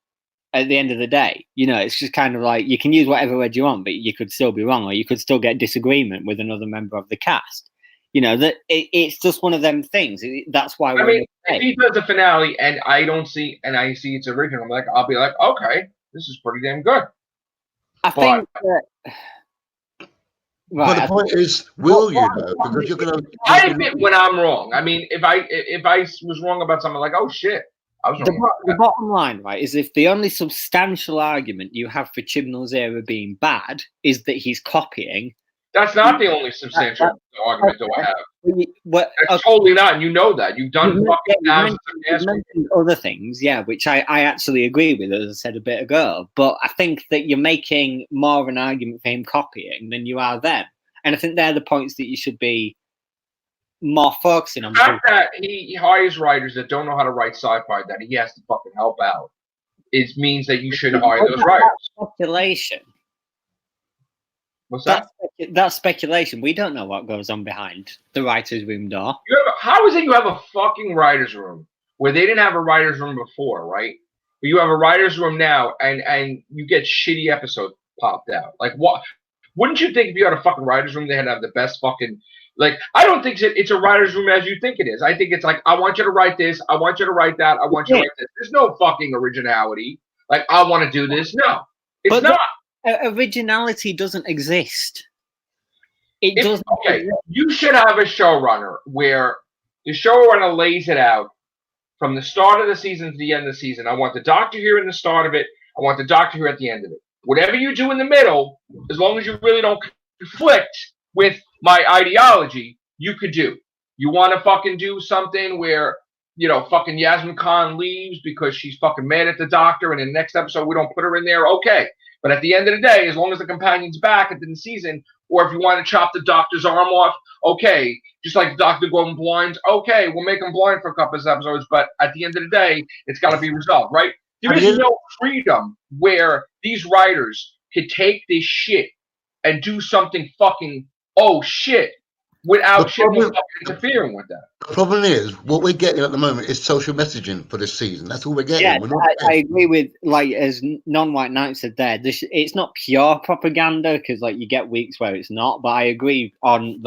at the end of the day. You know, it's just kind of like you can use whatever word you want, but you could still be wrong, or you could still get disagreement with another member of the cast. You know, that it's just one of them things. That's why if he does a finale and I see it's original, I'll be like, okay, this is pretty damn good. I think that. Right. But the point is, will you know? Because you're gonna. I admit when I'm wrong. I mean, if I was wrong about something, like, oh shit, I was wrong. The bottom line, right, is if the only substantial argument you have for Chibnall's era being bad is that he's copying. That's not the only substantial argument that I have. That's totally not, and you know that. You've done fucking thousands of mentioned other things, yeah, which I actually agree with, as I said a bit ago. But I think that you're making more of an argument for him copying than you are them. And I think they're the points that you should be more focusing on. The fact that he hires writers that don't know how to write sci-fi, that he has to fucking help out, it means that you should hire those writers. Speculation. What's that? That's speculation. We don't know what goes on behind the writer's room door. How is it you have a fucking writer's room where they didn't have a writer's room before, right? But you have a writer's room now, and you get shitty episodes popped out. Like, what? Wouldn't you think if you had a fucking writer's room, they had to have the best fucking... Like, I don't think it's a writer's room as you think it is. I think it's like, I want you to write this, I want you to write that, I want you to write this. There's no fucking originality. Like, I want to do this. No, it's not. Originality doesn't exist. It doesn't. Okay, you should have a showrunner where the showrunner lays it out from the start of the season to the end of the season. I want the doctor here in the start of it. I want the doctor here at the end of it. Whatever you do in the middle, as long as you really don't conflict with my ideology, you could do. You want to fucking do something where, fucking Yasmin Khan leaves because she's fucking mad at the doctor, and in the next episode we don't put her in there, okay. But at the end of the day, as long as the companion's back at the end of the season, or if you want to chop the doctor's arm off, okay. Just like the doctor going blind, okay, we'll make him blind for a couple of episodes, but at the end of the day, it's got to be resolved, right? There is no freedom where these writers could take this shit and do something fucking, oh shit, without shit interfering with that. The problem is, what we're getting at the moment is social messaging for this season. That's all we're getting. Yeah, I agree with, like, as Non-White Knight said there, it's not pure propaganda, because, like, you get weeks where it's not, but I agree on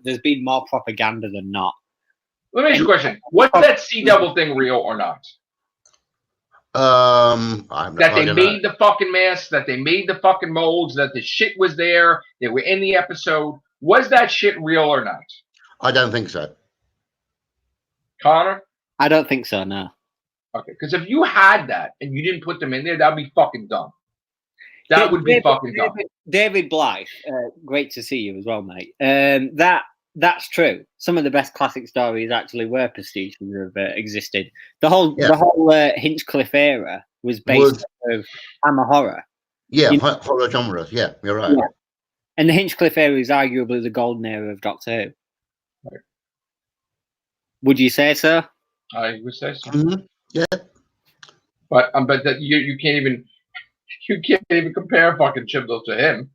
there's been more propaganda than not. Let me ask you a question. Was that Sea Devil thing real or not? That they made the fucking masks, that they made the fucking molds, that the shit was there, they were in the episode. Was that shit real or not? I don't think so. Connor? I don't think so, no. Okay, because if you had that and you didn't put them in there, that'd be fucking dumb. That would be fucking dumb. David Blythe, great to see you as well, mate. That's true. Some of the best classic stories actually were pastiches that have existed. The whole Hinchcliffe era was based on Hammer horror. Yeah, horror genres. Yeah, you're right. Yeah. And the Hinchcliffe era is arguably the golden era of Doctor Who. Right. Would you say so? I would say so. Mm-hmm. Yeah. But that you can't even compare fucking Chibnall to him.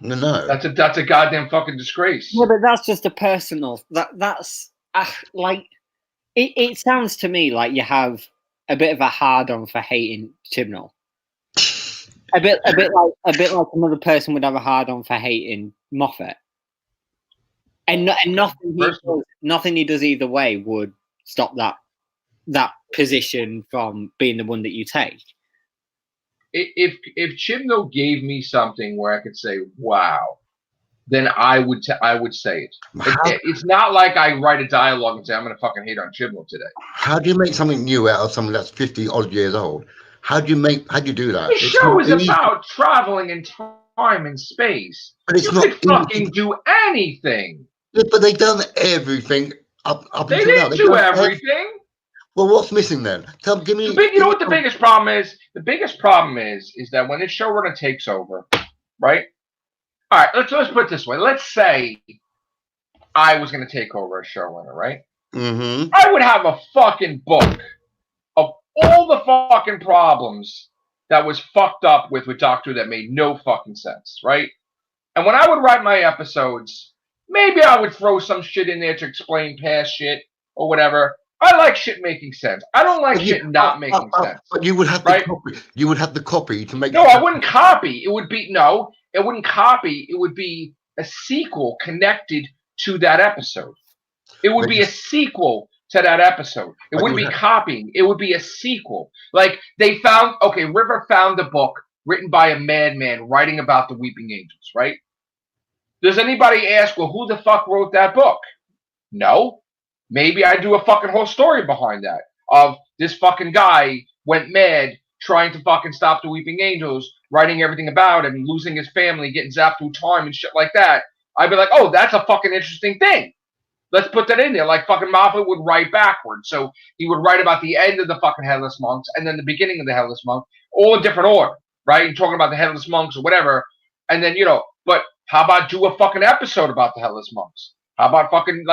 No. That's a goddamn fucking disgrace. Yeah, but that's just a personal. That's like it sounds to me like you have a bit of a hard on for hating Chibnall. A bit like another person would have a hard on for hating Moffat. And nothing he does either way would stop that position from being the one that you take. If Chibnall gave me something where I could say, wow, then I would say it. It's not like I write a dialogue and say I'm going to fucking hate on Chibnall today. How do you make something new out of something that's 50 odd years old? How do you do that? The show is about traveling in time and space. But it's you not could fucking do anything. Yeah, but they've done everything up They until now. didn't do everything. Well, what's missing then? Give me. You know what the biggest problem is? The biggest problem is that when this showrunner takes over, right? All right, let's put it this way. Let's say I was going to take over as showrunner, right? Mm-hmm. I would have a fucking book of all the fucking problems that was fucked up with Doctor Who that made no fucking sense, right? And when I would write my episodes, maybe I would throw some shit in there to explain past shit or whatever. I like shit making sense. I don't like shit not making sense. But you would have the copy. You would have the copy to make. No, I wouldn't copy. It would be It wouldn't copy. It would be a sequel connected to that episode. It would be a sequel to that episode. It wouldn't be copying. It would be a sequel. Like River found a book written by a madman writing about the Weeping Angels, right? Does anybody ask, well, who the fuck wrote that book? No. Maybe I do a fucking whole story behind that of this fucking guy went mad trying to fucking stop the Weeping Angels, writing everything about him, losing his family, getting zapped through time and shit like that. I'd be like, oh, that's a fucking interesting thing. Let's put that in there. Like fucking Moffat would write backwards. So he would write about the end of the fucking Headless Monks and then the beginning of the Headless Monk, all in different order, right? You're talking about the Headless Monks or whatever. And then, but how about do a fucking episode about the Headless Monks? How about fucking,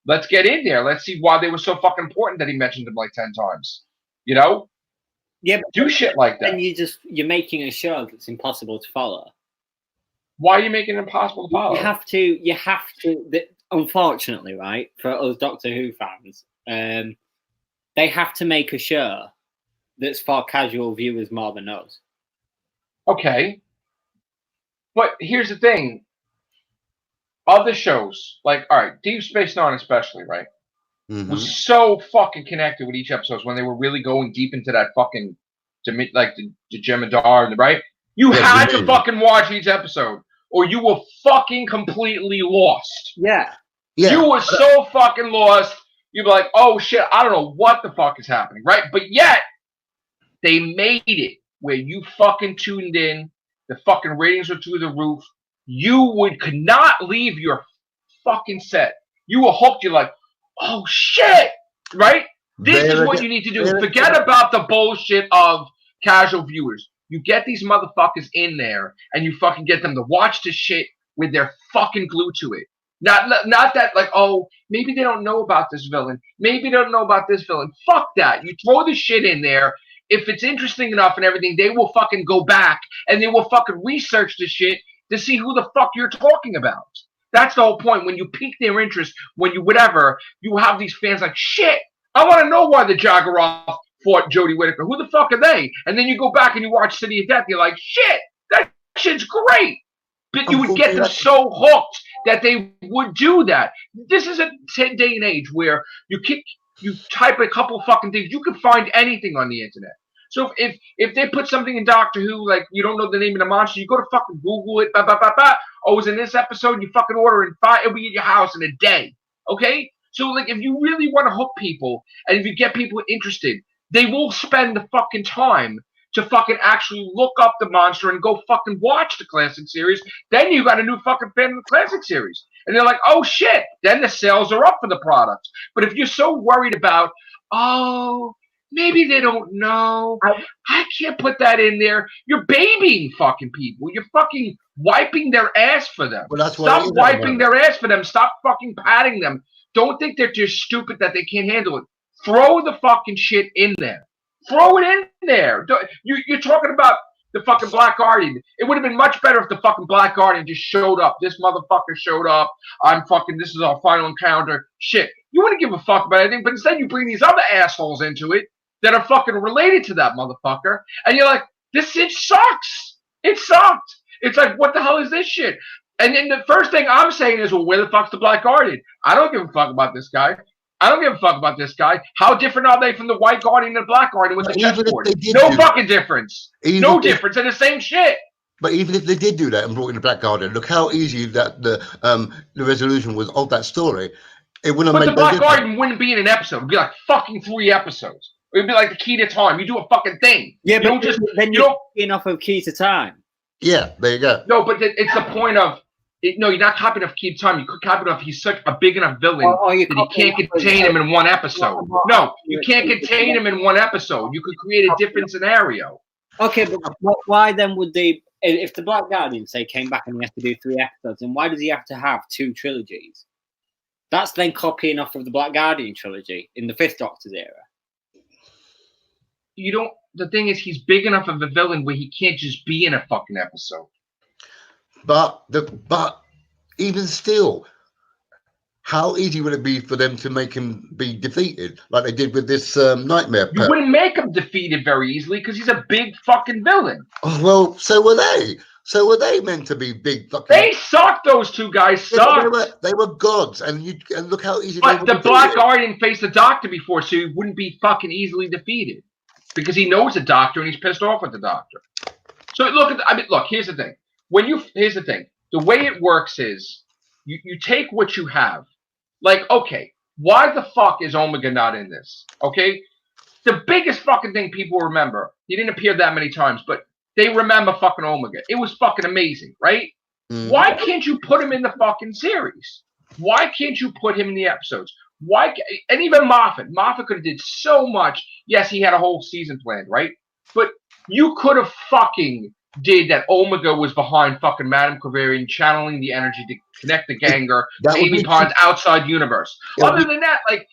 let's get in there. Let's see why they were so fucking important that he mentioned them like 10 times. Yeah. But do shit like that. And you're making a show that's impossible to follow. Why are you making it impossible to follow? You have to. Unfortunately, right, for us Doctor Who fans, they have to make a show that's for casual viewers more than us. Okay. But here's the thing. Other shows, all right, Deep Space Nine especially, right, was so fucking connected with each episode when they were really going deep into that fucking, the Jem'Hadar, right? You had to fucking watch each episode, or you were fucking completely lost. Yeah. You were so fucking lost. You'd be like, oh shit, I don't know what the fuck is happening, right? But yet, they made it where you fucking tuned in, the fucking ratings were through the roof. You could not leave your fucking set. You were hooked. You're like, oh shit, right? This is what you need to do. Forget about the bullshit of casual viewers. You get these motherfuckers in there and you fucking get them to watch the shit with their fucking glued to it. Not that oh, maybe they don't know about this villain. Maybe they don't know about this villain. Fuck that. You throw the shit in there. If it's interesting enough and everything, they will fucking go back and they will fucking research the shit to see who the fuck you're talking about. That's the whole point. When you pique their interest, when you whatever, you have these fans like, shit, I want to know why the Jaguar fought Jodie Whittaker. Who the fuck are they? And then you go back and you watch City of Death. You're like, shit, that shit's great. But you would get them so hooked that they would do that. This is a day and age where you type a couple fucking things. You can find anything on the internet. So if they put something in Doctor Who, like you don't know the name of the monster, you go to fucking Google it, oh, it was in this episode, you fucking order it, it'll be at your house in a day. Okay? So if you really want to hook people, and if you get people interested, they will spend the fucking time to fucking actually look up the monster and go fucking watch the classic series. Then you got a new fucking fan of the classic series. And they're like, oh shit, then the sales are up for the product. But if you're so worried about, oh, maybe they don't know, I can't put that in there. You're babying fucking people. You're fucking wiping their ass for them. Well, that's Stop wiping their ass for them. Stop fucking patting them. Don't think they're just stupid that they can't handle it. Throw the fucking shit in there. Throw it in there. You're talking about the fucking Black Guardian. It would have been much better if the fucking Black Guardian just showed up. This motherfucker showed up. This is our final encounter. Shit. You wouldn't give a fuck about anything, but instead you bring these other assholes into it that are fucking related to that motherfucker. And you're like, this shit sucks. It sucked. It's like, what the hell is this shit? And then the first thing I'm saying is, well, where the fuck's the Black Guardian? I don't give a fuck about this guy. I don't give a fuck about this guy. How different are they from the White Guardian and the Black Guardian with the chessboard? No fucking difference. No difference. They're the same shit. But even if they did do that and brought in the Black Guardian, look how easy that the resolution was of that story. It wouldn't But have the made no Black difference. Guardian wouldn't be in an episode. It'd be like fucking 3 episodes. It'd be like the Key to Time. You do a fucking thing. Yeah, you but don't just then you you're don't. copying off of Key to Time. Yeah, there you go. No, but it's the point of. No, you're not copying off Key to Time. You could copy it off. He's such a big enough villain Or you that you can't contain him in one episode. No, you can't contain him in one episode. You could create a different scenario. Okay, but why then would they? If the Black Guardian say came back and he has to do 3 episodes, then why does he have to have 2 trilogies? That's then copying off of the Black Guardian trilogy in the 5th Doctor's era. You don't. The thing is, he's big enough of a villain where he can't just be in a fucking episode. But even still, how easy would it be for them to make him be defeated, like they did with this Nightmare? You wouldn't make him defeated very easily because he's a big fucking villain. Oh, well, so were they. So were they meant to be big fucking? They sucked. Those 2 guys sucked. They were gods, and look how easy. But the Black Guardian faced the Doctor before, so he wouldn't be fucking easily defeated because he knows the Doctor and he's pissed off with the Doctor. So look look. Here's the thing. Here's the thing. The way it works is you take what you have. Like, okay, why the fuck is Omega not in this? Okay, the biggest fucking thing people remember. He didn't appear that many times, but they remember fucking Omega. It was fucking amazing, right? Why can't you put him in the fucking series? Why can't you put him in the episodes? And even Moffat could have did so much. Yes, he had a whole season planned, right? But you could have fucking did that. Omega was behind fucking Madame Kavarian channeling the energy to connect the Ganger to Amy Pond's outside universe. Other than that, like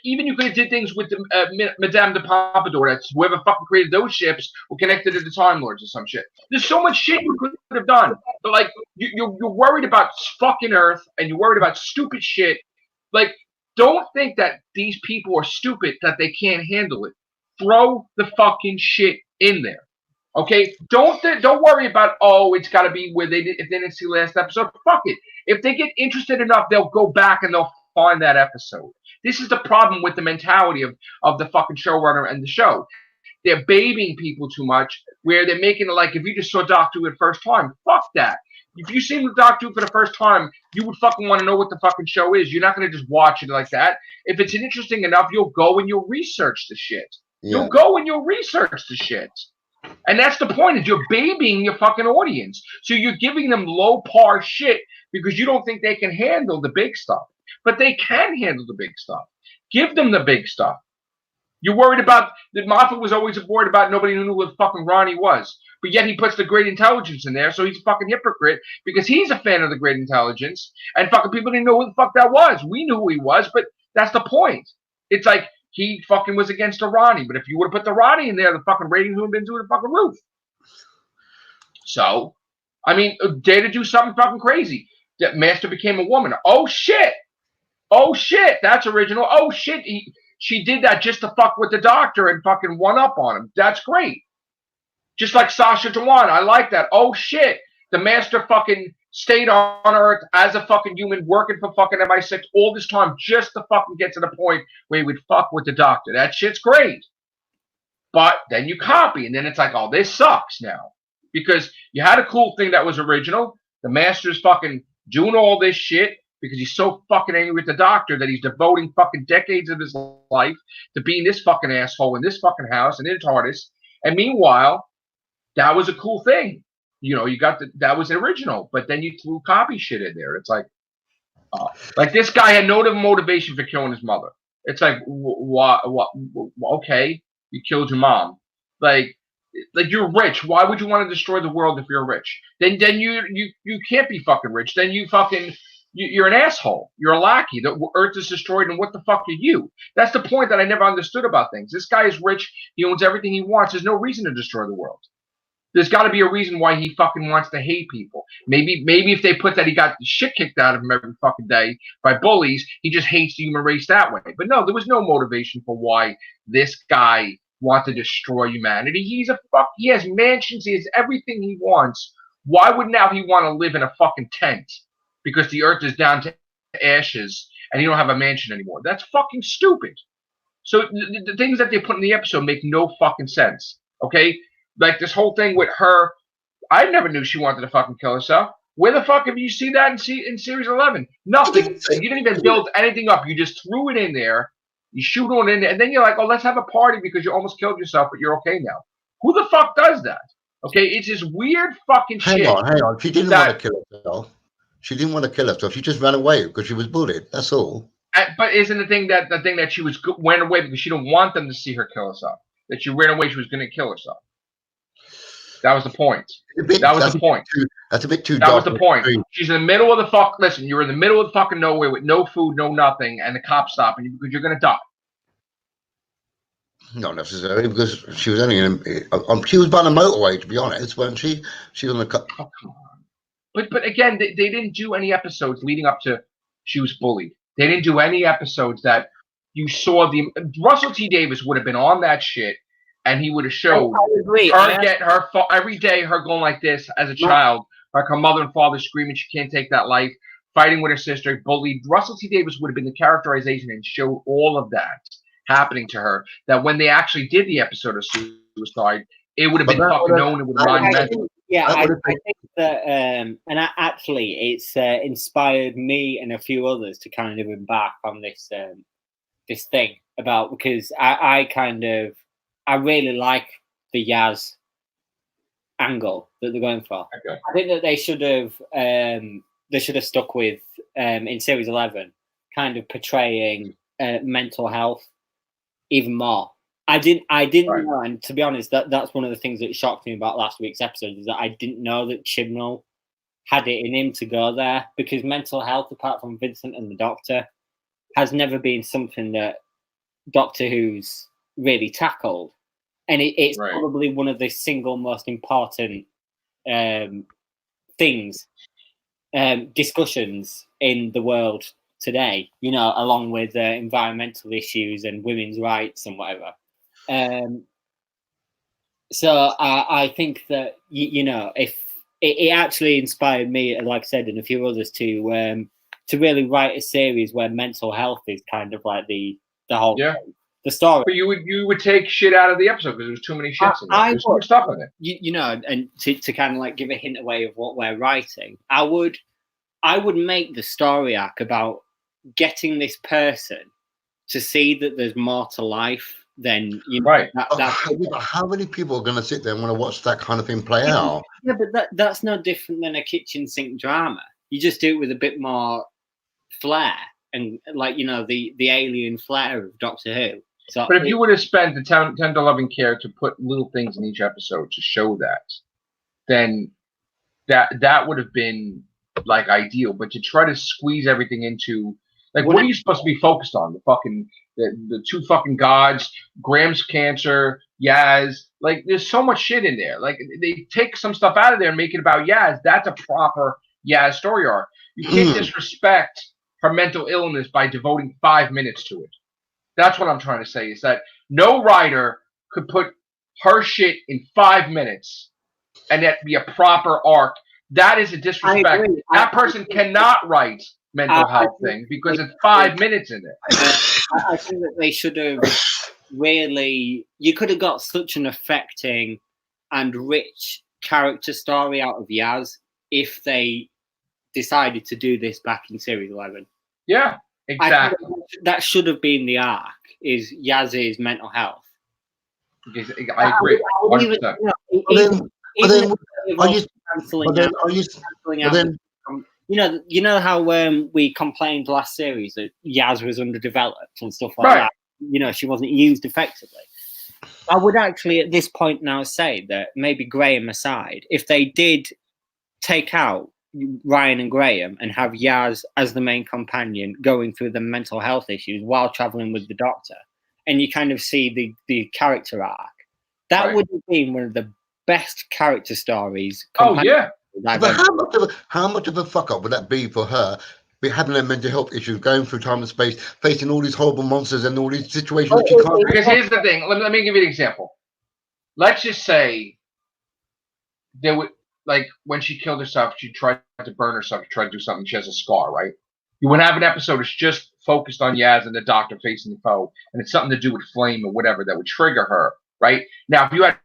even you could have did things with the Madame de Pompadour. That's whoever fucking created those ships were connected to the Time Lords or some shit. There's so much shit you could have done. But like you're worried about fucking Earth and you're worried about stupid shit. Like, don't think that these people are stupid that they can't handle it. Throw the fucking shit in there. Okay, don't worry about it's got to be where if they didn't see last episode. Fuck it. If they get interested enough, they'll go back and they'll find that episode. This is the problem with the mentality of the fucking showrunner and the show. They're babying people too much, where they're making it like if you just saw Doctor Who the first time, fuck that. If you seen Doctor Who for the first time, you would fucking want to know what the fucking show is. You're not going to just watch it like that. If it's interesting enough, you'll go and you'll research the shit. Yeah. You'll go and you'll research the shit. And that's the point, is you're babying your fucking audience. So you're giving them low par shit because you don't think they can handle the big stuff. But they can handle the big stuff. Give them the big stuff. You're worried about, that Moffat was always worried about nobody knew who the fucking Ronnie was. But yet he puts the Great Intelligence in there, so he's a fucking hypocrite because he's a fan of the Great Intelligence. And fucking people didn't know who the fuck that was. We knew who he was, but that's the point. It's like, he fucking was against the Ronnie, but if you would have put the Ronnie in there, the fucking ratings would have been through the fucking roof. So, I mean, Data do something fucking crazy. That Master became a woman. Oh shit! Oh shit! That's original. Oh shit! She did that just to fuck with the Doctor and fucking one up on him. That's great. Just like Sasha Dewan, I like that. Oh shit! The Master fucking stayed on Earth as a fucking human, working for fucking MI6 all this time just to fucking get to the point where he would fuck with the Doctor. That shit's great. But then you copy, and then it's like, oh, this sucks now. Because you had a cool thing that was original. The Master's fucking doing all this shit because he's so fucking angry with the Doctor that he's devoting fucking decades of his life to being this fucking asshole in this fucking house and in TARDIS. And meanwhile, that was a cool thing. You know, you got that was original, but then you threw copy shit in there. It's like this guy had no motivation for killing his mother. It's like, what? Okay, you killed your mom. Like you're rich. Why would you want to destroy the world if you're rich? Then you can't be fucking rich. Then you're an asshole. You're a lackey. The Earth is destroyed, and what the fuck are you? That's the point that I never understood about things. This guy is rich. He owns everything he wants. There's no reason to destroy the world. There's got to be a reason why he fucking wants to hate people. Maybe if they put that he got the shit kicked out of him every fucking day by bullies, he just hates the human race that way. But no, there was no motivation for why this guy wanted to destroy humanity. He has mansions, he has everything he wants. Why would now he want to live in a fucking tent? Because the Earth is down to ashes and he don't have a mansion anymore. That's fucking stupid. So the things that they put in the episode make no fucking sense. Okay? Like this whole thing with her, I never knew she wanted to fucking kill herself. Where the fuck have you seen that in series 11? Nothing. You didn't even build anything up. You just threw it in there. You shoot on in there, and then you're like, oh, let's have a party because you almost killed yourself, but you're okay now. Who the fuck does that? Okay, it's this weird fucking shit. Hang on. She didn't want to kill herself. She didn't want to kill herself. She just ran away because she was bullied. That's all. But isn't the thing that she went away because she didn't want them to see her kill herself? That she ran away, she was going to kill herself. That was the point. That was the point. That's a bit too. That was the point. She's in the middle of the fuck. Listen, you're in the middle of the fucking nowhere with no food, no nothing, and the cops stop you because you're going to die. Not necessarily, because she was only she was by the motorway, to be honest, wasn't she? She was on the. Oh, come on. But again, they didn't do any episodes leading up to she was bullied. They didn't do any episodes that you saw Russell T Davies would have been on that shit, and he would have showed her get her every day, her going like this as a child, like her mother and father screaming she can't take that life, fighting with her sister, bullied. Russell T Davies would have been the characterization and showed all of that happening to her, that when they actually did the episode of suicide, it would have been fucking known. It would have monumental. Yeah, I think that, and actually, it's inspired me and a few others to kind of embark on this this thing about, because I really like the Yaz angle that they're going for. Okay. I think that they should have stuck with in series 11, kind of portraying mental health even more. I didn't know, and to be honest, that's one of the things that shocked me about last week's episode, is that I didn't know that Chibnall had it in him to go there, because mental health, apart from Vincent and the Doctor, has never been something that Doctor Who's really tackled, and it's probably one of the single most important things, discussions in the world today, along with environmental issues and women's rights and whatever. So I think that, if it actually inspired me, like I said, and a few others to really write a series where mental health is kind of like the whole thing, the story. But you would take shit out of the episode because there's too many shits in there. There's too much stuff in it. And to kind of like give a hint away of what we're writing, I would make the story arc about getting this person to see that there's more to life than how many people are going to sit there and want to watch that kind of thing play out? Yeah, but that's no different than a kitchen sink drama. You just do it with a bit more flair and, like, the alien flair of Doctor Who. So, but if you would have spent the tender loving care to put little things in each episode to show that, then that would have been like ideal. But to try to squeeze everything into, like, what are you supposed to be focused on? The two fucking gods, Graham's cancer, Yaz. Like, there's so much shit in there. Like, they take some stuff out of there and make it about Yaz. That's a proper Yaz story arc. You can't disrespect her mental illness by devoting 5 minutes to it. That's what I'm trying to say, is that no writer could put her shit in 5 minutes and that be a proper arc. That is a disrespect. That person cannot write mental health thing because it's 5 minutes in it. I think that they should have really. You could have got such an affecting and rich character story out of Yaz if they decided to do this back in series 11. Yeah, exactly. That should have been the arc, is Yaz's mental health. I agree. You know how we complained last series that Yaz was underdeveloped and stuff like that. She wasn't used effectively. I would actually at this point now say that maybe Graham aside, if they did take out Ryan and Graham and have Yaz as the main companion going through the mental health issues while traveling with the Doctor, and you kind of see the character arc, that would have been one of the best character stories. Oh yeah. But how much of a fuck up would that be for her? Be having her mental health issues, going through time and space, facing all these horrible monsters and all these situations that she can't. Because here's the thing. Let me give you an example. Let's just say there would, like, when she killed herself, she tried to burn herself, she tried to do something. She has a scar, right? You would have an episode that's just focused on Yaz and the Doctor facing the foe, and it's something to do with flame or whatever that would trigger her, right? Now, if you had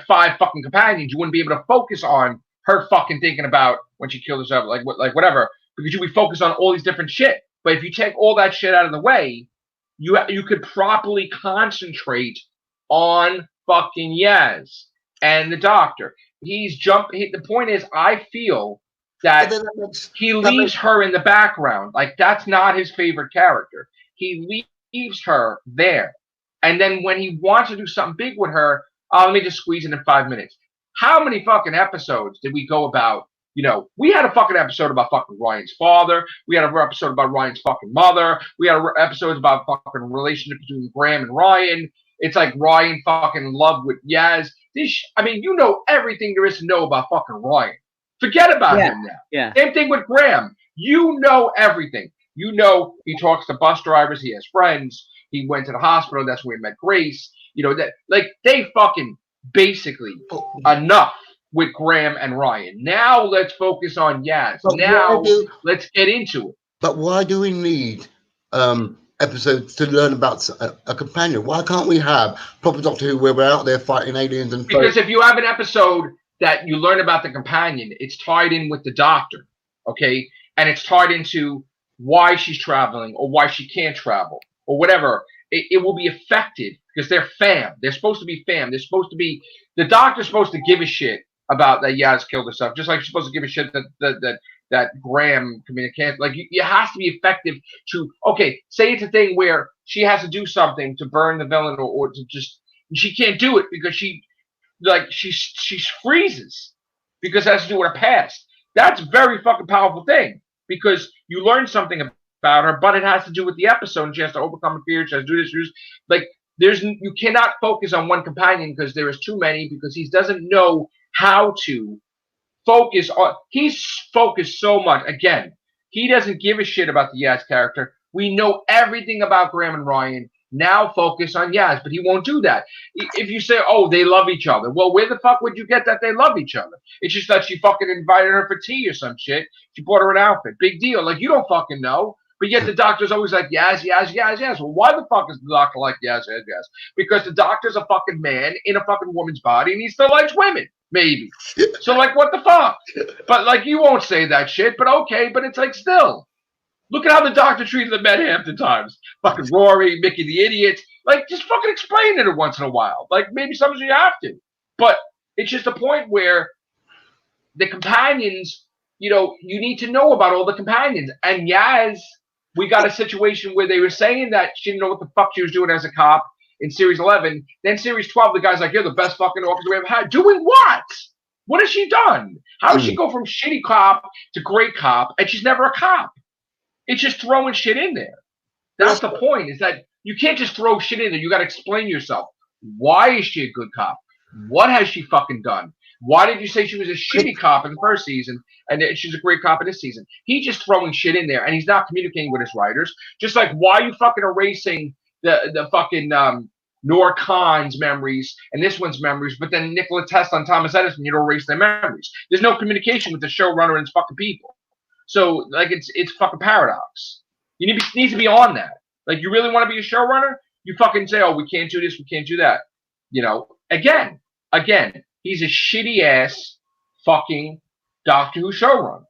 5 fucking companions, you wouldn't be able to focus on her fucking thinking about when she killed herself, like whatever, because you would focus on all these different shit. But if you take all that shit out of the way, you could properly concentrate on fucking Yaz and the doctor. The point is, I feel that he leaves her in the background. Like, that's not his favorite character. He leaves her there. And then when he wants to do something big with her, let me just squeeze it in 5 minutes. How many fucking episodes did we go about? You know, we had a fucking episode about fucking Ryan's father. We had an episode about Ryan's fucking mother. We had episodes about fucking relationship between Graham and Ryan. It's like Ryan fucking in love with Yaz. I mean, you know everything there is to know about fucking Ryan. Forget about him now. Yeah. Same thing with Graham. You know everything. You know he talks to bus drivers. He has friends. He went to the hospital. That's where he met Grace. You know, that like they fucking basically enough with Graham and Ryan. Now let's focus on Yaz. Now let's get into it. But why do we need episodes to learn about a companion? Why can't we have proper Doctor Who where we're out there fighting aliens and because if you have an episode that you learn about the companion, it's tied in with the Doctor, okay? And it's tied into why she's traveling or why she can't travel or whatever. It will be affected because they're fam. They're supposed to be fam. They're supposed to be the Doctor's supposed to give a shit about that Yaz killed herself, just like she's supposed to give a shit that Graham communicates. Like it has to be effective to say it's a thing where she has to do something to burn the villain or to just she can't do it because she freezes because it has to do with her past. That's a very fucking powerful thing because you learn something about her, but it has to do with the episode and she has to overcome her fear. She has to do this. You cannot focus on one companion because there is too many because he doesn't know how to focus on. He's focused so much. Again, he doesn't give a shit about the Yaz character. We know everything about Graham and Ryan. Now focus on Yaz, but he won't do that. If you say, oh, they love each other, well, where the fuck would you get that they love each other? It's just that she fucking invited her for tea or some shit. She bought her an outfit. Big deal. Like, you don't fucking know. But yet the Doctor's always like, Yaz, Yaz, Yaz, Yaz. Well, why the fuck is the Doctor like Yaz, Yaz, Yaz? Because the Doctor's a fucking man in a fucking woman's body and he still likes women. Maybe. So, like, what the fuck? But, like, you won't say that shit, but okay, but it's like, still. Look at how the Doctor treated the men half the times. Fucking Rory, Mickey the Idiot. Like, just fucking explain it once in a while. Like, maybe sometimes you have to. But it's just a point where the companions, you know, you need to know about all the companions. And Yaz, we got a situation where they were saying that she didn't know what the fuck she was doing as a cop in Series 11. Then Series 12, the guy's like, you're the best fucking officer we ever had. Doing what? What has she done? How does she go from shitty cop to great cop and she's never a cop? It's just throwing shit in there. That's the point, is that you can't just throw shit in there. You got to explain yourself. Why is she a good cop? What has she fucking done? Why did you say she was a shitty cop in the first season and she's a great cop in this season? He's just throwing shit in there and he's not communicating with his writers. Just like, why are you fucking erasing the fucking Noor Khan's memories and this one's memories, but then Nikola Tesla and Thomas Edison, you don't erase their memories. There's no communication with the showrunner and his fucking people. So, like, it's fucking paradox. You need to be on that. Like, you really want to be a showrunner? You fucking say, oh, we can't do this, we can't do that. You know, again, he's a shitty ass fucking Doctor Who showrunner.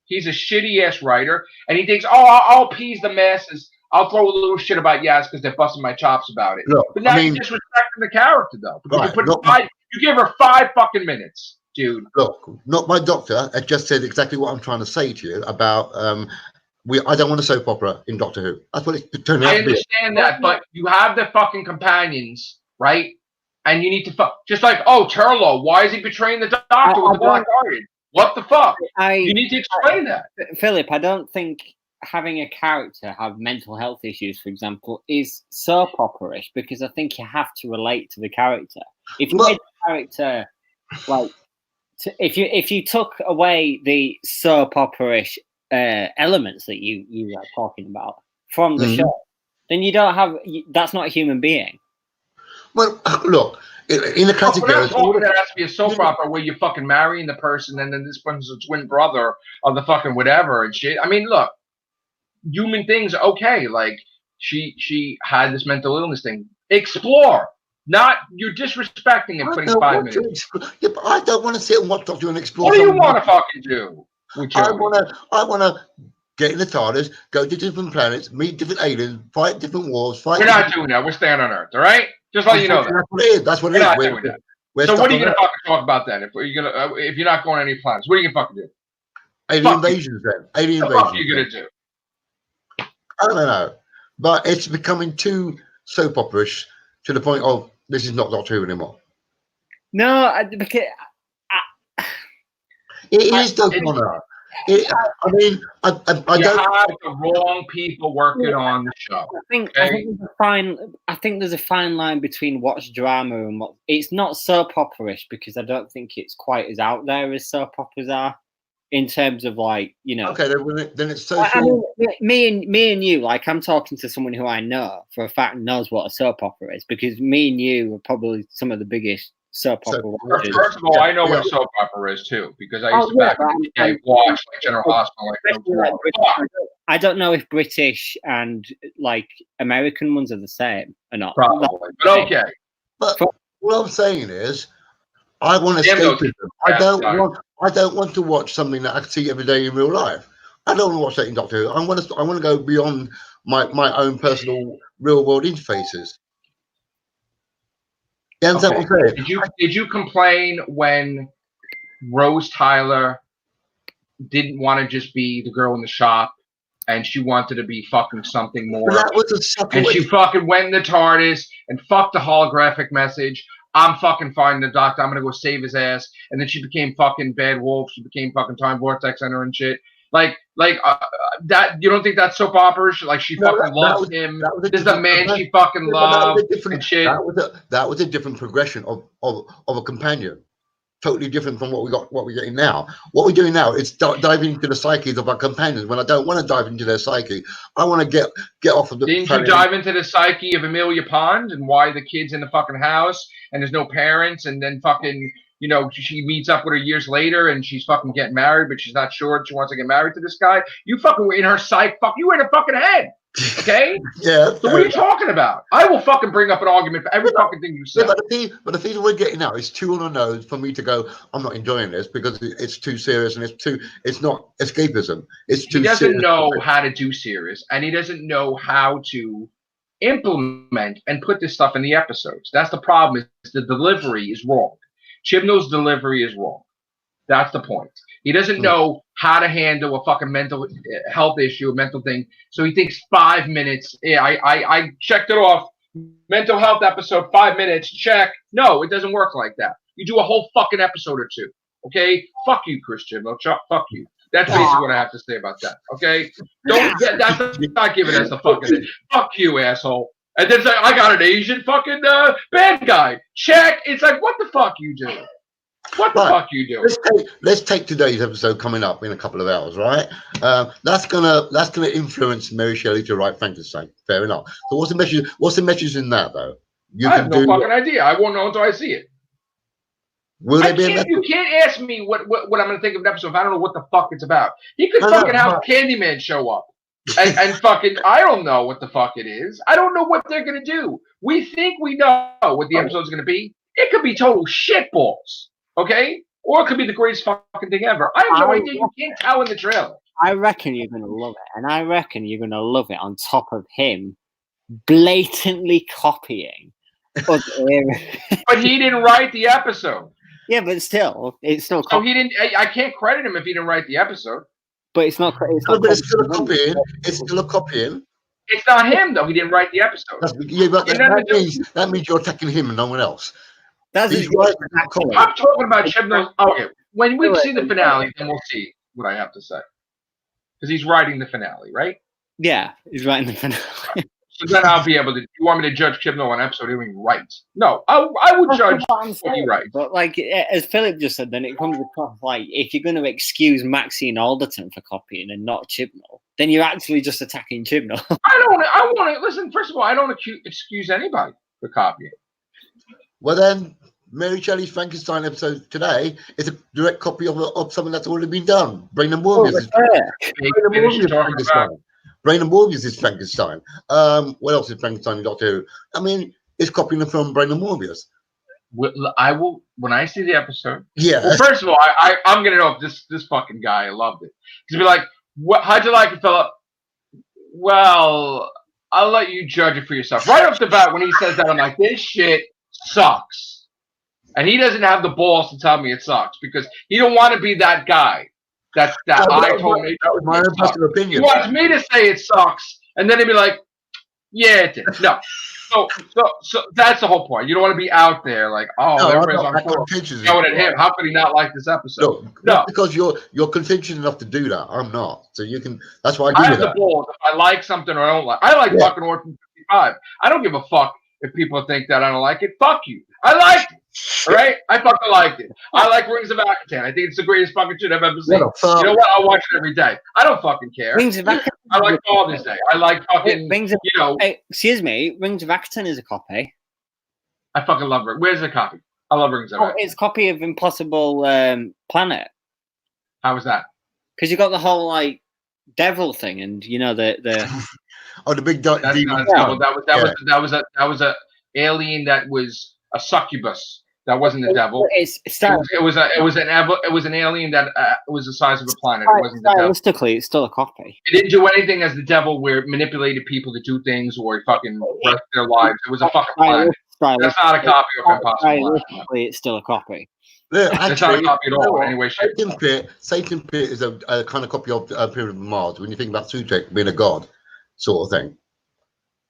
He's a shitty ass writer, and he thinks, oh, I'll appease the masses. I'll throw a little shit about Yaz because they're busting my chops about it. Look, but now you're disrespecting the character, though. Because you gave her 5 fucking minutes. Dude. Look, not my doctor. I just said exactly what I'm trying to say to you about I don't want a soap opera in Doctor Who. That's what it turned out to be. I understand that, but you have the fucking companions, right? And you need to just like, oh, Turlo, why is he betraying the Doctor with the Black Guardian? What the fuck? You need to explain that. Philip, I don't think having a character have mental health issues, for example, is soap opera-ish because I think you have to relate to the character. If you made the character like if you took away the soap opera-ish elements that you are talking about from the show, then you don't have. That's not a human being. Well, look, in the category, there has to be a soap opera where you're fucking marrying the person, and then this one's a twin brother of the fucking whatever and shit. I mean, look, human things, okay. Like she had this mental illness thing. Explore. Not you're disrespecting and putting 5 minutes. Yeah, but I don't want to sit and watch Doctor Who and explore. What do you want to fucking do? I want to get in the TARDIS, go to different planets, meet different aliens, fight different wars. We're not doing that. We're staying on Earth, all right? Just let you know that. That's what it is. That's what it is. We're not doing that. So what are you gonna fucking talk about then? If you're not going to any planets, what are you gonna fucking do? Alien invasions then. Alien invasions. What are you gonna do? I don't know, but it's becoming too soap opera-ish to the point of this is not Doctor Who anymore. No, it is Doctor Who. I mean, I don't. You have the wrong people working on the show. I think there's a fine line between what's drama and what. It's not soap opera-ish because I don't think it's quite as out there as soap operas are. In terms of like, you know, okay, then it's social. I mean, me and you, like, I'm talking to someone who I know for a fact knows what a soap opera is because me and you are probably some of the biggest soap opera watchers. First of all, I know what a soap opera is too because I used to back in the day watch like General Hospital. I don't know if British and like American ones are the same or not. Probably, but okay. But what I'm saying is, I want escapism. I don't want to watch something that I can see every day in real life. I don't want to watch that in Doctor Who. I want to go beyond my own personal real world interfaces. You understand what I'm saying? Did you complain when Rose Tyler didn't want to just be the girl in the shop and she wanted to be fucking something more? That was a sucker. And she fucking went in the TARDIS and fucked the holographic message. I'm fucking finding the Doctor. I'm gonna go save his ass. And then she became fucking Bad Wolf. She became fucking Time Vortex Center and shit. Like that. You don't think that's soap opera? Like she fucking loves him. This is the man she fucking loves and shit. That was a different progression of a companion. Totally different from what we're getting now. What we're doing now is diving into the psyches of our companions. When I don't want to dive into their psyche, I want to get off of the. Didn't you dive into the psyche of Amelia Pond and why the kid's in the fucking house and there's no parents, and then fucking, you know, she meets up with her years later and she's fucking getting married, but she's not sure if she wants to get married to this guy. You fucking were in her psyche. Fuck, you were in her fucking head. Okay? Yeah. So what are you talking about? I will fucking bring up an argument for every fucking thing you say. Yeah, but the feeling we're getting now is too on the nose for me to go, I'm not enjoying this because it's too serious and it's not escapism. It's too. He doesn't know how to do serious, and he doesn't know how to implement and put this stuff in the episodes. That's the problem. Is the delivery is wrong. Chibnall's delivery is wrong. That's the point. He doesn't know how to handle a fucking mental health issue, a mental thing. So he thinks 5 minutes. Yeah, I checked it off. Mental health episode, 5 minutes. Check. No, it doesn't work like that. You do a whole fucking episode or two. Okay? Fuck you, Chris Chibnall. Fuck you. That's basically what I have to say about that. Okay? That's not giving us the fucking. Fuck you, asshole. And then I got an Asian fucking bad guy. Check. It's like, what the fuck you do? What the fuck you doing? Let's take today's episode coming up in a couple of hours, right? That's gonna influence Mary Shelley to write Frankenstein. Fair enough. So what's the message? What's the message in that though? I have no fucking idea. I won't know until I see it. You can't ask me what I'm gonna think of an episode if I don't know what the fuck it's about. He could fucking have Candyman show up. And fucking, I don't know what the fuck it is. I don't know what they're gonna do. We think we know what the episode's gonna be. It could be total shitballs. Okay? Or it could be the greatest fucking thing ever. I have no idea. You can't tell in the trailer. I reckon you're going to love it. And I reckon you're going to love it on top of him blatantly copying. But he didn't write the episode. Yeah, but still, it's still copying. So he didn't. I can't credit him if he didn't write the episode. But it's not. But it's still a copying. It's still a copying. It's not him, though. He didn't write the episode. That means you're attacking him and no one else. I'm talking about Chibnall. Okay, when we see the finale, then we'll see what I have to say. Because he's writing the finale, right? Yeah, he's writing the finale. So then I'll be able to. You want me to judge Chibnall on an episode he writes? No, I would judge what he writes. But like as Philip just said, then it comes across like if you're going to excuse Maxine Alderton for copying and not Chibnall, then you're actually just attacking Chibnall. I want to listen. First of all, I don't excuse anybody for copying. Well then, Mary Shelley's Frankenstein episode today is a direct copy of something that's already been done. Brain and Morbius is Frankenstein. What else is Frankenstein in Doctor Who? I mean, is copying the film Brain of Morbius. I will when I see the episode. Yeah. Well, first of all, I'm gonna know if this fucking guy. I loved it. He's gonna be like, "What? How'd you like it, Philip?" Well, I'll let you judge it for yourself. Right off the bat, when he says that, I'm like, "This shit sucks," and he doesn't have the balls to tell me it sucks because he don't want to be that guy. That I told me. That was my own personal opinion. He wants me to say it sucks, and then he'd be like, "Yeah, it did." No. So that's the whole point. You don't want to be out there like, oh, everybody's on going at him. How could he not like this episode? No, because you're contentious enough to do that. I'm not. So you can. That's why I have the balls. If I like something or I don't like, I like fucking Orphan 55. I don't give a fuck if people think that I don't like it. Fuck you. I liked it. All right, I fucking liked it. I like Rings of Akaton. I think it's the greatest fucking shit I've ever seen. You know what? I'll watch it every day. I don't fucking care. Rings of Akaton. I like Father's Day. I like fucking. Excuse me. Rings of Akaton is a copy. I fucking love it. Where's the copy? I love Rings of Akaton. It's a copy of Impossible Planet. How was that? Because you got the whole like devil thing, and you know the the big demon. That was a alien that was a succubus. That wasn't the devil. It was an alien that was the size of a planet. It wasn't the devil. Stylistically, it's still a copy. It didn't do anything as the devil, where it manipulated people to do things or fucking rest their lives. It was a fucking planet. That's not a copy of Impossible. Stylistically, it's still a copy. Yeah, it's not a copy at all. Anyway, Satan Pit is a kind of copy of Pyramid of Mars. When you think about Sutek being a god, sort of thing,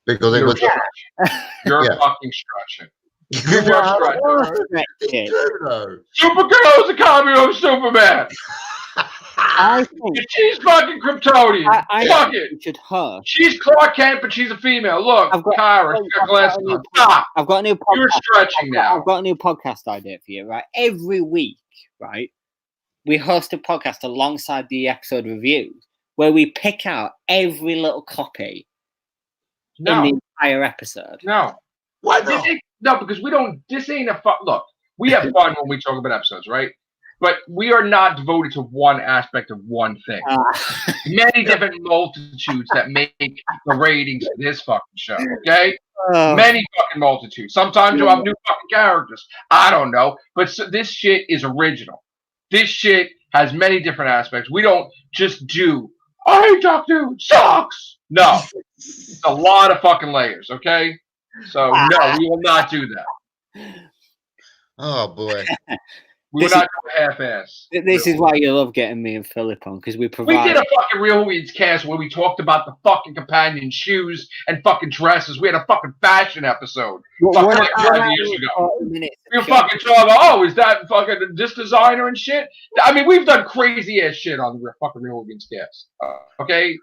because you're fucking stretching. Supergirl is a copy of Superman. She's fucking Kryptonian. Fuck it. She's Clark Kent, but she's a female. Look, Kyra, she's got glasses on. Stop. I've got a new podcast. You're stretching now. I've got a new podcast idea for you, right? Every week, right, we host a podcast alongside the episode reviews where we pick out every little copy in the entire episode. No. Why not? No, because we don't. This ain't a fun. Look, we have fun when we talk about episodes, right? But we are not devoted to one aspect of one thing. Many different multitudes that make the ratings of this fucking show. Okay, many fucking multitudes. Sometimes you'll have new fucking characters. I don't know, but this shit is original. This shit has many different aspects. We don't just do. I hate Doctor Who. Sucks. No, it's a lot of fucking layers. Okay. So no, we will not do that. Oh boy, we will not go half-ass. This is why you love getting me and Philip on, because we provide. We did a fucking Real Whovians cast where we talked about the fucking companion shoes and fucking dresses. We had a fucking fashion episode like 5 years ago. We were fucking talking about, oh, is that fucking this designer and shit? I mean, we've done crazy ass shit on the fucking Real Whovians cast. Okay.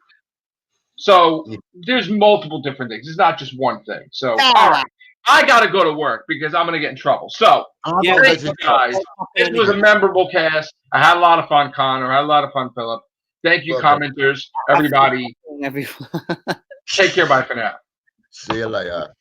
So there's multiple different things. It's not just one thing. So all right, I gotta go to work because I'm gonna get in trouble. So thank you guys. This was a memorable cast. I had a lot of fun, Connor. I had a lot of fun, Philip. Thank you, commenters, everybody. Take care. Bye for now. See you later.